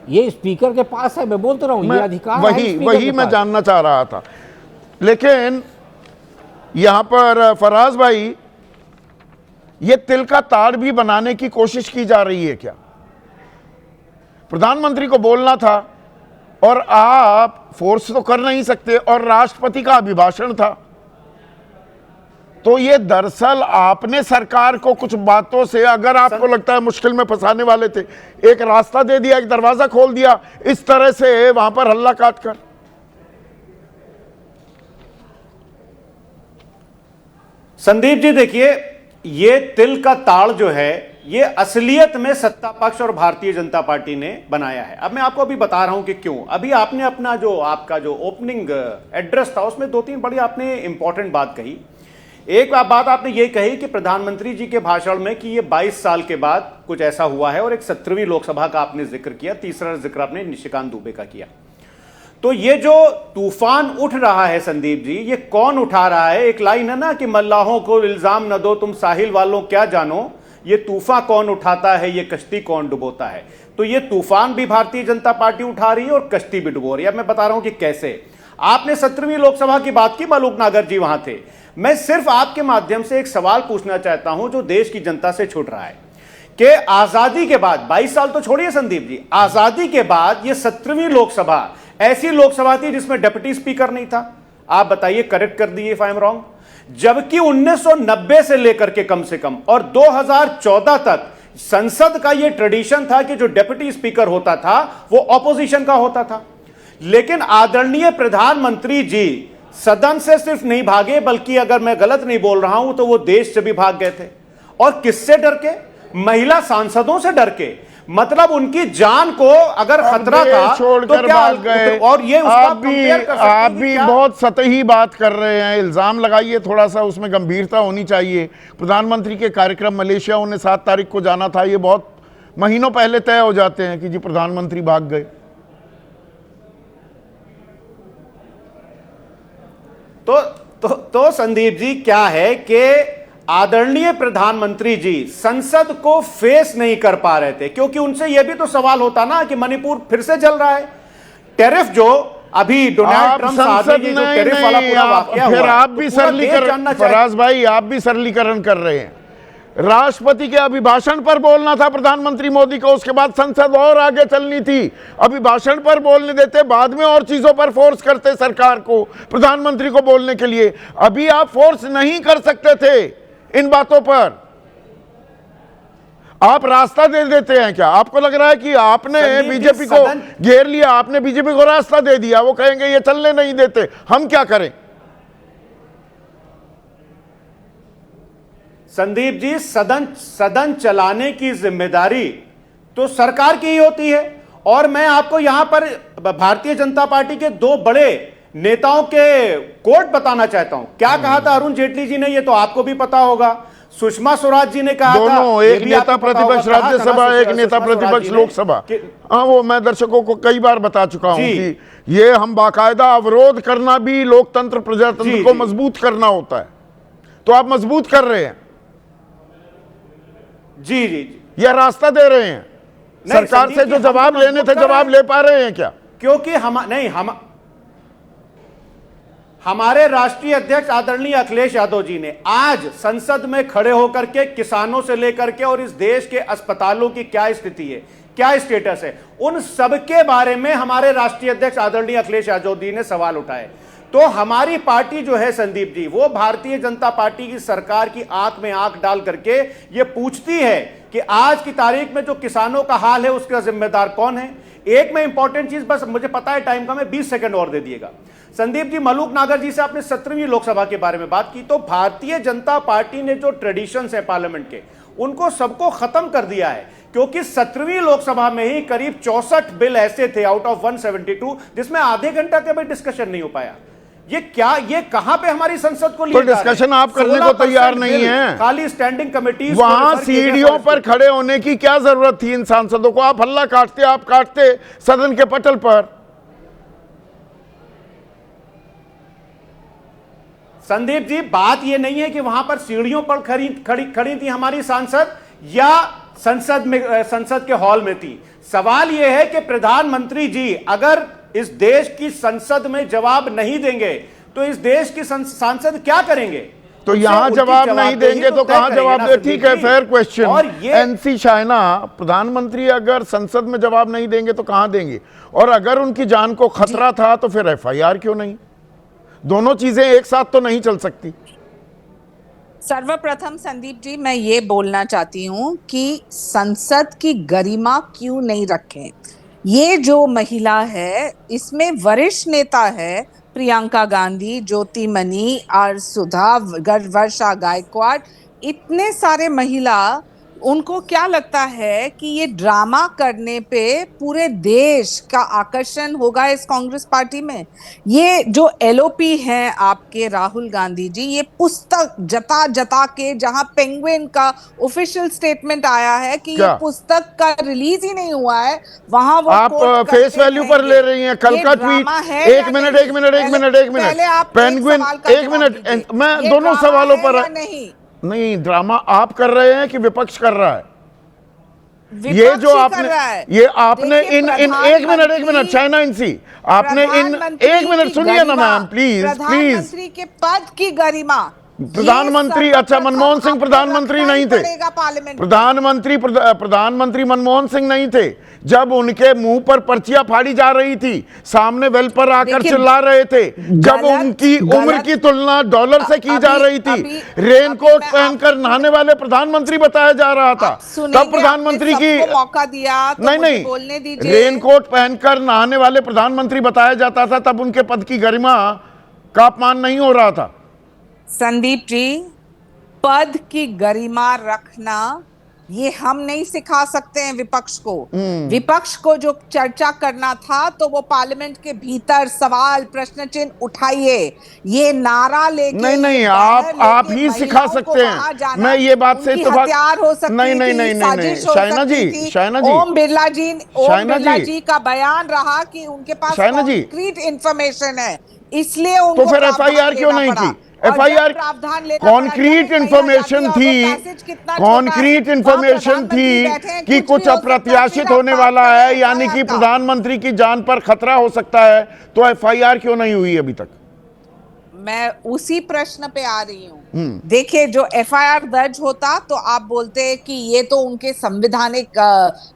Speaker 7: ये स्पीकर के पास है, मैं बोल तो रहा हूँ, ये अधिकार है स्पीकर
Speaker 2: वही
Speaker 7: के
Speaker 2: मैं
Speaker 7: पास।
Speaker 2: जानना चाह रहा था। लेकिन यहां पर फराज भाई, ये तिल का ताड़ भी बनाने की कोशिश की जा रही है क्या? प्रधानमंत्री को बोलना था और आप फोर्स तो कर नहीं सकते, और राष्ट्रपति का अभिभाषण था। तो ये दरअसल आपने सरकार को कुछ बातों से, अगर आपको लगता है मुश्किल में फंसाने वाले थे, एक रास्ता दे दिया, एक दरवाजा खोल दिया इस तरह से वहां पर हल्ला काट कर।
Speaker 8: संदीप जी देखिए, ये तिल का ताड़ जो है, ये असलियत में सत्ता पक्ष और भारतीय जनता पार्टी ने बनाया है। अब मैं आपको अभी बता रहा हूं कि क्यों। अभी आपने अपना जो आपका जो ओपनिंग एड्रेस था उसमें 2-3 बड़ी आपने इंपॉर्टेंट बात कही। एक बात आपने ये कही कि प्रधानमंत्री जी के भाषण में कि ये 22 साल के बाद कुछ ऐसा हुआ है, और एक 17वीं लोकसभा का आपने जिक्र किया, तीसरा जिक्र आपने निशिकांत दुबे का किया। तो ये जो तूफान उठ रहा है संदीप जी, ये कौन उठा रहा है? एक लाइन है ना कि मल्लाहों को इल्जाम न दो तुम साहिल वालों क्या जानो, ये तूफान कौन उठाता है, ये कश्ती कौन डुबोता है। तो ये तूफान भी भारतीय जनता पार्टी उठा रही है और कश्ती भी डुबो रही है। अब मैं बता रहा हूं कि कैसे। आपने 17वीं लोकसभा की बात की, मलूक नागर जी वहां थे। मैं सिर्फ आपके माध्यम से एक सवाल पूछना चाहता हूं जो देश की जनता से छूट रहा है कि आजादी के बाद, 22 साल तो छोड़िए संदीप जी, आजादी के बाद ये 17वीं लोकसभा ऐसी लोकसभा थी जिसमें डिप्टी स्पीकर नहीं था। आप बताइए, करेक्ट कर दीजिए इफ आई एम रॉन्ग। जबकि 1990 से लेकर के कम से कम और 2014 तक संसद का यह ट्रेडिशन था कि जो डिप्टी स्पीकर होता था वो ऑपोजिशन का होता था। लेकिन आदरणीय प्रधानमंत्री जी सदन से सिर्फ नहीं भागे, बल्कि अगर मैं गलत नहीं बोल रहा हूं तो वो देश से भी भाग गए थे। और किससे डर के? महिला सांसदों से डर के। मतलब उनकी जान को अगर खतरा था तो क्या
Speaker 2: भाग गए।
Speaker 8: और ये उसका कंपेयर कर सकते हैं
Speaker 2: आप भी बहुत सतही बात कर रहे हैं। इल्जाम लगाइए, थोड़ा सा उसमें गंभीरता होनी चाहिए। प्रधानमंत्री के कार्यक्रम मलेशिया उन्हें 7 तारीख को जाना था, ये बहुत महीनों पहले तय हो जाते हैं कि जी प्रधानमंत्री भाग गए।
Speaker 8: तो संदीप जी क्या है कि आदरणीय प्रधानमंत्री जी संसद को फेस नहीं कर पा रहे थे, क्योंकि उनसे यह भी तो सवाल होता ना कि मणिपुर फिर से जल रहा है। टेरिफ जो अभी डोनाल्ड ट्रंप साहब ने जो टेरिफ वाला पूरा वाकया हुआ,
Speaker 2: फिर आप भी सरलीकरण, फराज भाई आप भी सरलीकरण कर रहे हैं। राष्ट्रपति के अभिभाषण पर बोलना था प्रधानमंत्री मोदी को, उसके बाद संसद और आगे चलनी थी। अभिभाषण पर बोलने देते, बाद में और चीजों पर फोर्स करते सरकार को, प्रधानमंत्री को बोलने के लिए। अभी आप फोर्स नहीं कर सकते थे इन बातों पर, आप रास्ता दे देते हैं क्या? आपको लग रहा है कि आपने बीजेपी को घेर लिया, आपने बीजेपी को रास्ता दे दिया, वो कहेंगे ये चलने नहीं देते, हम क्या करें?
Speaker 8: संदीप जी, सदन चलाने की जिम्मेदारी तो सरकार की ही होती है, और मैं आपको यहां पर भारतीय जनता पार्टी के दो बड़े नेताओं के कोट बताना चाहता हूं। क्या कहा था अरुण जेटली जी ने, ये तो आपको भी पता होगा। सुषमा स्वराज जी ने कहा था,
Speaker 2: दोनों, एक नेता प्रतिपक्ष राज्यसभा, एक नेता प्रतिपक्ष लोकसभा। हाँ, वो मैं दर्शकों को कई बार बता चुका हूं कि ये हम बाकायदा अवरोध करना भी लोकतंत्र प्रजातंत्र को मजबूत करना होता है, तो आप मजबूत कर रहे हैं।
Speaker 8: जी जी जी,
Speaker 2: यह रास्ता दे रहे हैं सरकार से जो जवाब लेने थे, जवाब ले पा रहे हैं क्या?
Speaker 8: क्योंकि हमारे राष्ट्रीय अध्यक्ष आदरणीय अखिलेश यादव जी ने आज संसद में खड़े होकर के किसानों से लेकर के और इस देश के अस्पतालों की क्या स्थिति है, क्या स्टेटस है, उन सबके बारे में हमारे राष्ट्रीय अध्यक्ष आदरणीय अखिलेश यादव जी ने सवाल उठाए। तो हमारी पार्टी जो है संदीप जी, वो भारतीय जनता पार्टी की सरकार की आंख में आंख डाल करके ये पूछती है कि आज की तारीख में जो किसानों का हाल है उसका जिम्मेदार कौन है। एक में इंपॉर्टेंट चीज, बस मुझे पता है टाइम का, मैं 20 सेकंड और दे दिएगा। संदीप जी, मलूक नागर जी से आपने 17वीं लोकसभा के बारे में बात की, तो भारतीय जनता पार्टी ने जो ट्रेडिशंस है पार्लियामेंट के, उनको सबको खत्म कर दिया है, क्योंकि 17वीं लोकसभा में ही करीब 64 बिल ऐसे थे आउट ऑफ 172 जिसमें आधे घंटा के भी डिस्कशन नहीं हो पाया। ये क्या, ये कहां पे हमारी संसद को
Speaker 2: तो डिस्कशन आप करने को तैयार नहीं है,
Speaker 8: खाली स्टैंडिंग कमेटी।
Speaker 2: वहां सीढ़ियों पर खड़े होने की क्या जरूरत थी इन सांसदों को? आप हल्ला काटते, आप काटते सदन के पटल पर।
Speaker 8: संदीप जी, बात यह नहीं है कि वहां पर सीढ़ियों पर खड़ी थी हमारी सांसद या संसद के हॉल में थी। सवाल यह है कि प्रधानमंत्री जी अगर इस देश की संसद में जवाब नहीं देंगे तो इस देश की सांसद क्या करेंगे?
Speaker 2: तो यहां जवाब नहीं देंगे तो कहां जवाब दे? ठीक है, फेयर क्वेश्चन। और एनसी शाइना, प्रधानमंत्री अगर संसद में जवाब नहीं देंगे तो कहां देंगे? और अगर उनकी जान को खतरा था तो फिर एफआईआर क्यों नहीं? दोनों चीजें एक साथ तो नहीं चल सकती।
Speaker 9: सर्वप्रथम संदीप जी, मैं ये बोलना चाहती हूँ कि संसद की गरिमा क्यों नहीं रखें। ये जो महिला है इसमें वरिष्ठ नेता है प्रियंका गांधी, ज्योति मनी और सुधा, वर्षा गायकवाड़, इतने सारे महिला, उनको क्या लगता है कि ये ड्रामा करने पे पूरे देश का आकर्षण होगा इस कांग्रेस पार्टी में? ये जो एलओपी हैं आपके राहुल गांधी जी, ये पुस्तक जता जता के, जहां पेंगुइन का ऑफिशियल स्टेटमेंट आया है कि ये पुस्तक का रिलीज ही नहीं हुआ है, वहां वो
Speaker 2: आप फेस वैल्यू पर ले रही हैं। कल का ट्वीट, एक मिनट पेंगुइन, एक मिनट, मैं दोनों सवालों पर नहीं, ड्रामा आप कर रहे हैं कि विपक्ष कर रहा है? ये जो आपने, ये आपने इन एक मिनट चाइना इनसी, आपने इन, एक मिनट सुनिए ना मैम, प्लीज।
Speaker 9: प्रधानमंत्री के पद की गरिमा,
Speaker 2: प्रधानमंत्री, अच्छा मनमोहन सिंह प्रधानमंत्री नहीं थे, प्रधानमंत्री मनमोहन सिंह नहीं थे जब उनके मुंह पर पर्चियां फाड़ी जा रही थी, सामने वेल पर आकर चिल्ला रहे थे, जब उनकी उम्र की तुलना डॉलर से की जा रही थी, रेनकोट पहनकर नहाने वाले प्रधानमंत्री बताया जा रहा था, तब प्रधानमंत्री की
Speaker 9: मौका दिया तो
Speaker 2: नहीं, रेनकोट पहनकर नहाने वाले प्रधानमंत्री बताया जाता था, तब उनके पद की गरिमा का अपमान नहीं हो रहा था।
Speaker 9: संदीप जी, पद की गरिमा रखना ये हम नहीं सिखा सकते हैं विपक्ष को। विपक्ष को जो चर्चा करना था तो वो पार्लियामेंट के भीतर सवाल प्रश्न चिन्ह उठाइए, ये नारा लेके
Speaker 2: नहीं, आप ही सिखा सकते हैं। मैं ये बात से
Speaker 9: हथियार हो सकती
Speaker 2: नहीं, शाइना जी,
Speaker 9: ओम बिरला जी का बयान रहा कि उनके पास कॉन्क्रीट इंफॉर्मेशन है, इसलिए
Speaker 2: तो फिर एफआईआर क्यों नहीं की? एफआईआर कॉन्क्रीट इंफॉर्मेशन थी कि कुछ अप्रत्याशित होने वाला है, यानी कि प्रधानमंत्री की जान पर खतरा हो सकता है, तो एफआईआर क्यों नहीं हुई अभी तक?
Speaker 9: मैं उसी प्रश्न पे आ रही हूँ। देखिए, जो एफआईआर दर्ज होता तो आप बोलते कि ये तो उनके संवैधानिक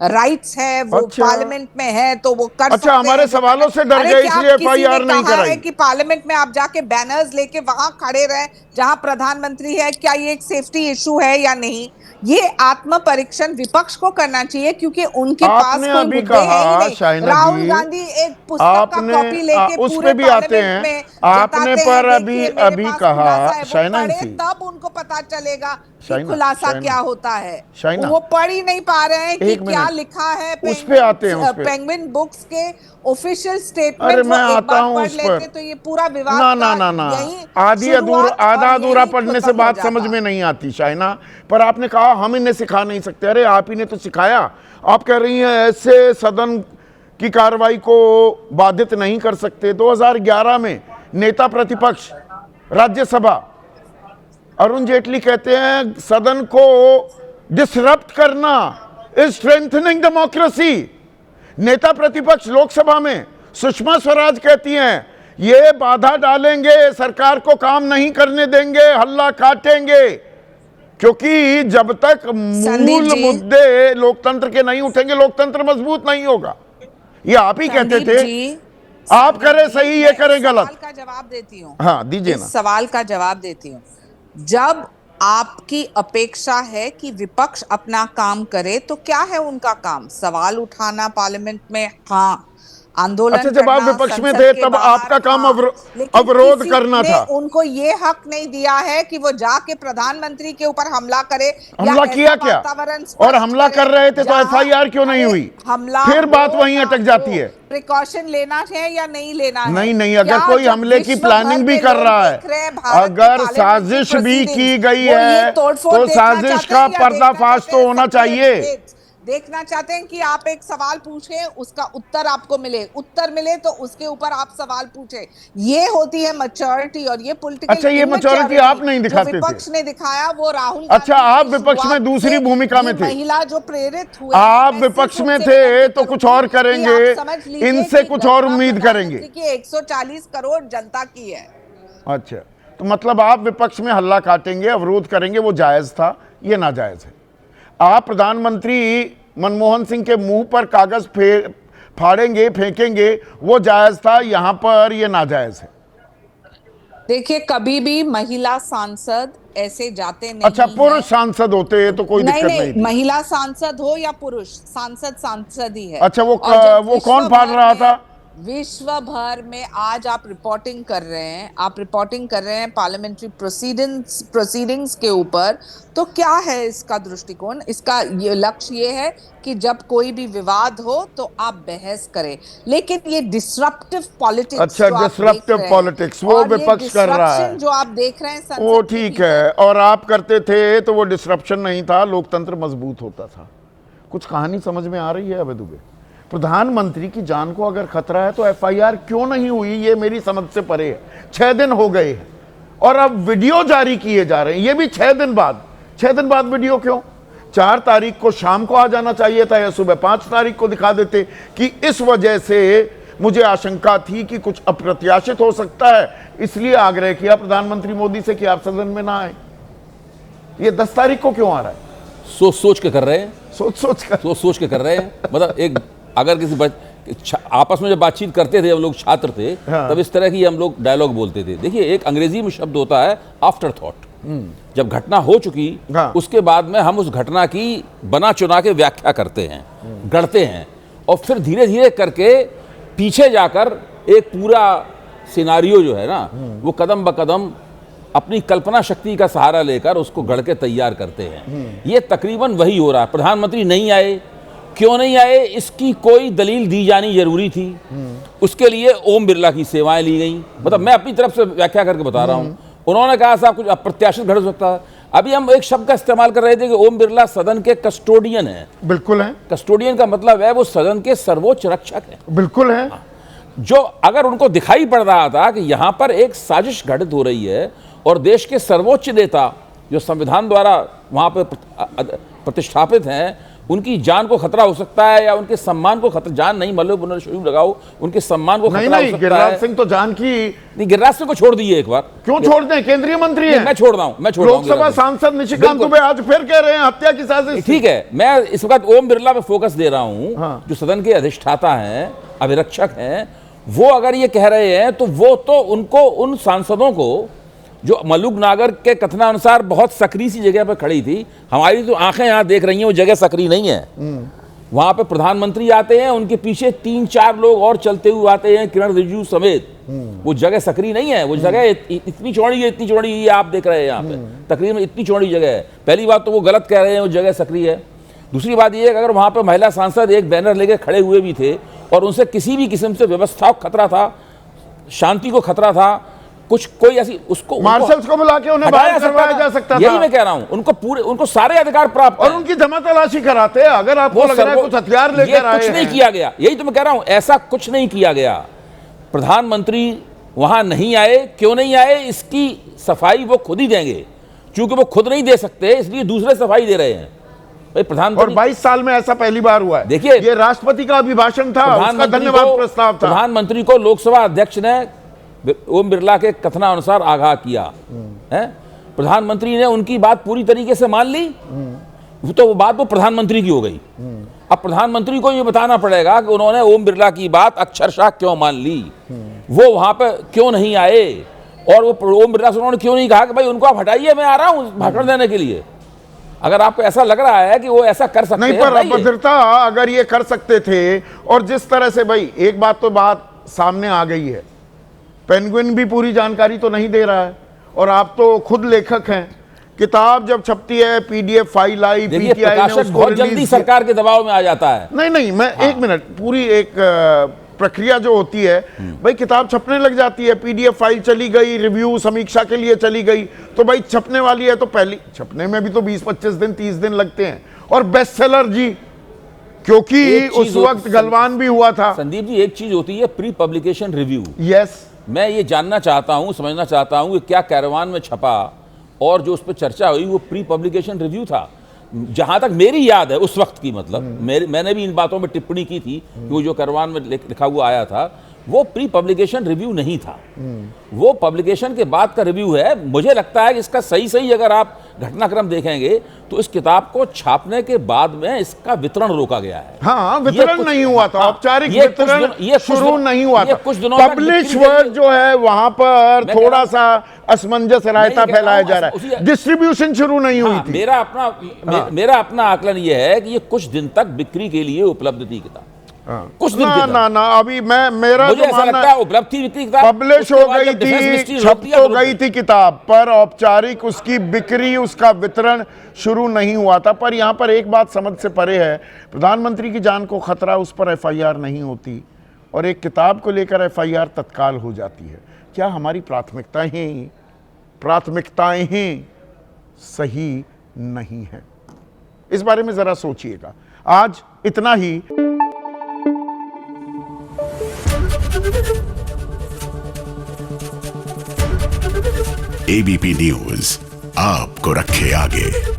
Speaker 9: राइट्स है, वो पार्लियामेंट में है तो वो कर सकते हैं।
Speaker 2: हमारे सवालों से डर गए इसलिए एफआईआर नहीं कराई।
Speaker 9: कि पार्लियामेंट में आप जाके बैनर्स लेके वहां खड़े रहे जहां प्रधानमंत्री है, क्या ये एक सेफ्टी इशू है या नहीं? ये आत्म परीक्षण विपक्ष को करना चाहिए, क्योंकि उनके पास कोई मुद्दे हैं ही नहीं। राहुल गांधी एक पुस्तक का कॉपी लेके
Speaker 2: उस पे भी आते हैं, आपने पर अभी कहा शाइना जी,
Speaker 9: तब उनको पता चलेगा कि
Speaker 2: शाइना,
Speaker 9: खुलासा
Speaker 2: शाइना,
Speaker 9: क्या होता है।
Speaker 2: शाइना,
Speaker 9: वो पढ़ ही नहीं पा रहे हैं कि
Speaker 2: एक
Speaker 9: क्या
Speaker 2: मिनट,
Speaker 9: लिखा है
Speaker 2: उस पे आते हैं, उस पे।
Speaker 9: पेंगुइन बुक्स के ऑफिशियल स्टेटमेंट।
Speaker 2: अरे मैं आता हूं
Speaker 9: पढ़
Speaker 2: उस
Speaker 9: लेते
Speaker 2: पर।
Speaker 9: तो ये पूरा विवाद
Speaker 2: ना ना ना ना, आधा अधूरा पढ़ने से बात समझ में नहीं आती शाइना। पर आपने कहा हम इन्हें सिखा नहीं सकते, अरे आप ही ने तो सिखाया। आप कह रही हैं ऐसे सदन की कार्रवाई को बाधित नहीं कर सकते। 2011 में नेता प्रतिपक्ष राज्यसभा अरुण जेटली कहते हैं सदन को डिसरप्ट करना इज स्ट्रेंथनिंग डेमोक्रेसी। नेता प्रतिपक्ष लोकसभा में सुषमा स्वराज कहती हैं ये बाधा डालेंगे, सरकार को काम नहीं करने देंगे, हल्ला काटेंगे, क्योंकि जब तक मूल मुद्दे लोकतंत्र के नहीं उठेंगे लोकतंत्र मजबूत नहीं होगा। ये आप ही कहते थे। आप करें सही, ये करें गलत।
Speaker 9: सवाल का जवाब देती हूँ।
Speaker 2: हाँ दीजिए ना।
Speaker 9: सवाल का जवाब देती हूँ। जब आपकी अपेक्षा है कि विपक्ष अपना काम करे तो क्या है उनका काम? सवाल उठाना पार्लियामेंट में, हाँ, आंदोलन।
Speaker 2: अच्छा, जब आप विपक्ष में थे तब आपका काम अवरोध करना था।
Speaker 9: उनको ये हक नहीं दिया है कि वो जाके प्रधानमंत्री के ऊपर हमला करे।
Speaker 2: हमला किया क्या? और हमला कर रहे थे तो एफआईआर क्यों नहीं हुई?
Speaker 9: हमला,
Speaker 2: फिर बात वहीं अटक जाती है।
Speaker 9: प्रिकॉशन लेना है या नहीं लेना है?
Speaker 2: नहीं, अगर कोई हमले की प्लानिंग भी कर रहा है, अगर साजिश भी की गई है तो साजिश का पर्दाफाश तो होना चाहिए।
Speaker 9: देखना चाहते हैं कि आप एक सवाल पूछें, उसका उत्तर आपको मिले, उत्तर मिले तो उसके ऊपर आप सवाल पूछें। ये होती है मैच्योरिटी और ये पॉलिटिकल।
Speaker 2: अच्छा, ये मैच्योरिटी आप नहीं दिखाते थे।
Speaker 9: विपक्ष ने दिखाया वो राहुल।
Speaker 2: अच्छा, आप विपक्ष में दूसरी भूमिका में थे।
Speaker 9: महिला जो प्रेरित हुए,
Speaker 2: आप विपक्ष में थे तो कुछ और करेंगे, इनसे कुछ और उम्मीद करेंगे।
Speaker 9: 140 करोड़ जनता की है।
Speaker 2: अच्छा, तो मतलब आप विपक्ष में हल्ला काटेंगे, अवरोध करेंगे, वो जायज था, ये नाजायज है। आप प्रधानमंत्री मनमोहन सिंह के मुंह पर कागज फाड़ेंगे, फेंकेंगे, वो जायज था, यहां पर ये नाजायज है।
Speaker 9: देखिए, कभी भी महिला सांसद ऐसे जाते नहीं।
Speaker 2: अच्छा, पुरुष सांसद होते तो कोई दिक्कत नहीं थी।
Speaker 9: महिला सांसद हो या पुरुष सांसद ही है।
Speaker 2: अच्छा, वो कौन फाड़ रहा था?
Speaker 9: विश्व भर में आज आप रिपोर्टिंग कर रहे हैं पार्लियामेंट्री प्रोसीडिंग्स के ऊपर। तो क्या है इसका दृष्टिकोण? इसका ये लक्ष्य ये है कि जब कोई भी विवाद हो तो आप बहस करें, लेकिन ये डिसरप्टिव पॉलिटिक्स।
Speaker 2: अच्छा, डिसरप्टिव पॉलिटिक्स वो विपक्ष कर रहा है,
Speaker 9: जो आप देख रहे हैं
Speaker 2: वो ठीक है। और आप करते थे तो वो डिसरप्शन नहीं था, लोकतंत्र मजबूत होता था। कुछ कहानी समझ में आ रही है अवैध दुबे? प्रधानमंत्री की जान को अगर खतरा है तो एफआईआर क्यों नहीं हुई, ये मेरी समझ से परे है। 6 दिन हो गए और अब वीडियो जारी किए जा रहे हैं, ये भी 6 दिन बाद। 6 दिन बाद वीडियो क्यों? 4 तारीख को शाम को आ जाना चाहिए था या सुबह 5 तारीख को दिखा देते कि इस वजह से मुझे आशंका थी कि कुछ अप्रत्याशित हो सकता है, इसलिए आग्रह किया प्रधानमंत्री मोदी से कि आप सदन में ना आए। ये 10 तारीख को क्यों आ रहा है?
Speaker 10: सोच के कर रहे हैं, सोच के कर रहे हैं। मतलब एक अगर किसी आपस में जब बातचीत करते थे, हम लोग छात्र थे,
Speaker 2: हाँ।
Speaker 10: तब इस तरह की हम लोग डायलॉग बोलते थे। देखिए, एक अंग्रेजी में शब्द होता है आफ्टर थॉट। जब घटना हो चुकी,
Speaker 2: हाँ।
Speaker 10: उसके बाद में हम उस घटना की बना चुना के व्याख्या करते हैं, गढ़ते हैं, और फिर धीरे धीरे करके पीछे जाकर एक पूरा सिनारियो जो है ना, वो कदम ब कदम अपनी कल्पना शक्ति का सहारा लेकर उसको गढ़ के तैयार करते हैं। ये तकरीबन वही हो रहा है। प्रधानमंत्री नहीं आए, क्यों नहीं आए, इसकी कोई दलील दी जानी जरूरी थी। उसके लिए ओम बिरला की सेवाएं ली गई। मतलब मैं अपनी तरफ से व्याख्या करके बता रहा हूं। उन्होंने कहा साहब कुछ अप्रत्याशित घट सकता है। अभी हम एक शब्द का इस्तेमाल कर रहे थे कि ओम बिरला सदन के कस्टोडियन है।
Speaker 2: बिल्कुल है।
Speaker 10: कस्टोडियन का मतलब है वो सदन के सर्वोच्च रक्षक है।
Speaker 2: बिल्कुल है।
Speaker 10: जो अगर उनको दिखाई पड़ रहा था कि यहां पर एक साजिश घटित हो रही है और देश के सर्वोच्च नेता जो संविधान द्वारा वहां पर प्रतिष्ठापित हैं, उनकी जान को खतरा हो सकता है या उनके सम्मान को खतरा, जान नहीं मतलब उन्होंने शुरू लगाओ, उनके सम्मान को खतरा हो सकता है।
Speaker 2: गिरिराज सिंह तो जान की
Speaker 10: नहीं, गिरिराज सिंह को छोड़ दिए एक बार।
Speaker 2: क्यों छोड़ दें? केंद्रीय मंत्री है।
Speaker 10: मैं छोड़ रहा हूं।
Speaker 2: लोकसभा सांसद निशिकांत दुबे आज फिर कह रहे हैं हत्या की साजिश।
Speaker 10: ठीक है, मैं इस वक्त ओम बिरला पे फोकस दे रहा हूं। हाँ। जो सदन के अधिष्ठाता हैं, अभिरक्षक हैं, वो अगर ये कह रहे हैं तो वो तो उनको, उन सांसदों को जो मलूक नागर के कथनानुसार बहुत सक्रिय सी जगह पर खड़ी थी, हमारी तो आंखें यहां देख रही हैं वो जगह सक्रिय नहीं है। वहां पे प्रधानमंत्री आते हैं, उनके पीछे 3-4 लोग और चलते हुए आते हैं, किरण रिजिजू समेत। वो जगह सक्रिय नहीं है, वो जगह इतनी चौड़ी है, इतनी चौड़ी ये आप देख रहे हैं यहाँ पे, तकरीबन इतनी चौड़ी जगह है। पहली बात तो वो गलत कह रहे हैं, वो जगह सक्रिय है। दूसरी बात ये है कि अगर वहाँ पे महिला सांसद एक बैनर लेके खड़े हुए भी थे और उनसे किसी भी किस्म से व्यवस्था को खतरा था, शांति को खतरा था, कुछ कोई ऐसी उसको
Speaker 2: मार्शल्स को बुला के उन्हें बाहर करवाया जा सकता था।
Speaker 10: यही मैं कह रहा हूं, उनको सारे अधिकार प्राप्त
Speaker 2: और उनकी जमा तलाशी कराते। अगर आपको लग रहा है कुछ हथियार लेकर आए,
Speaker 10: कुछ नहीं किया गया। यही तो मैं कह रहा हूं, ऐसा कुछ नहीं किया गया। प्रधानमंत्री वहां नहीं आए, क्यों नहीं आए इसकी सफाई वो खुद ही देंगे, क्योंकि वो खुद नहीं दे सकते इसलिए दूसरे सफाई दे रहे हैं। भाई प्रधानमंत्री,
Speaker 2: और 22 साल में ऐसा पहली बार हुआ है।
Speaker 10: देखिए,
Speaker 2: ये राष्ट्रपति का अभिभाषण था, उसका धन्यवाद प्रस्ताव था।
Speaker 10: प्रधानमंत्री को लोकसभा अध्यक्ष ने ओम बिरला के कथनानुसार आगाह किया है। प्रधानमंत्री ने उनकी बात पूरी तरीके से मान ली, तो वो बात वो प्रधानमंत्री की हो गई। अब प्रधानमंत्री को ये बताना पड़ेगा कि उन्होंने ओम बिरला की बात अक्षरशः क्यों मान ली, वो वहां पे क्यों नहीं आए, और वो ओम बिरला से उन्होंने क्यों नहीं कहा कि भाई उनको आप हटाइए, मैं आ रहा हूं भाषण देने के लिए। अगर आपको ऐसा लग रहा है कि वो ऐसा कर सकते
Speaker 2: नहीं, पर अभद्रता अगर ये कर सकते थे, और जिस तरह से, भाई एक बात तो बात सामने आ गई है, पेंगुइन भी पूरी जानकारी तो नहीं दे रहा है, और आप तो खुद लेखक हैं। किताब जब छपती है, पीडीएफ फाइल आई, पीटीआई ने उसको
Speaker 10: बहुत जल्दी सरकार के दबाव में आ जाता है।
Speaker 2: नहीं, मैं एक मिनट, पूरी एक प्रक्रिया जो होती है, भाई किताब छपने लग जाती है, पीडीएफ फाइल चली गई, रिव्यू समीक्षा के लिए चली गई, तो भाई छपने वाली है, तो पहली छपने में भी तो 20-25 दिन 30 दिन लगते हैं। और बेस्ट सेलर जी, क्योंकि उस वक्त गलवान भी हुआ था।
Speaker 10: संदीप जी, एक चीज होती है प्री पब्लिकेशन रिव्यू।
Speaker 2: यस,
Speaker 10: मैं ये जानना चाहता हूं, समझना चाहता हूं कि क्या कैरवान में छपा और जो उस पर चर्चा हुई वो प्री पब्लिकेशन रिव्यू था। जहां तक मेरी याद है उस वक्त की, मतलब मैंने भी इन बातों में टिप्पणी की थी कि वो जो कैरवान में लिखा हुआ आया था वो प्री पब्लिकेशन रिव्यू नहीं था, वो पब्लिकेशन के बाद का रिव्यू है। मुझे लगता है कि इसका सही अगर आप घटनाक्रम देखेंगे तो इस किताब को छापने के बाद में इसका वितरण रोका गया है।
Speaker 2: हाँ, वितरण नहीं हुआ था, औपचारिक वितरण शुरू नहीं हुआ था।
Speaker 10: कुछ दिनों
Speaker 2: पब्लिश वर्ड जो है वहां पर थोड़ा सा असमंजस रायता फैलाया जा रहा है, डिस्ट्रीब्यूशन शुरू नहीं हुई थी।
Speaker 10: मेरा अपना आकलन यह है कि ये कुछ दिन तक बिक्री के लिए उपलब्ध थी किताब। कुछ दिन
Speaker 2: ना अभी मेरा
Speaker 10: मुझे ऐसा लगता है उपलब्ध थी बिक्री किताब,
Speaker 2: पब्लिश हो गई थी, छप तो गई थी किताब, पर औपचारिक उसकी बिक्री, उसका वितरण शुरू नहीं हुआ था। पर यहाँ पर एक बात समझ से परे है, प्रधानमंत्री की जान को खतरा, उस पर एफआईआर नहीं होती, और एक किताब को लेकर एफआईआर तत्काल हो जाती है। क्या हमारी प्राथमिकताएं ही सही नहीं है? इस बारे में जरा सोचिएगा। आज इतना ही।
Speaker 1: एबीपी न्यूज आपको रखे आगे।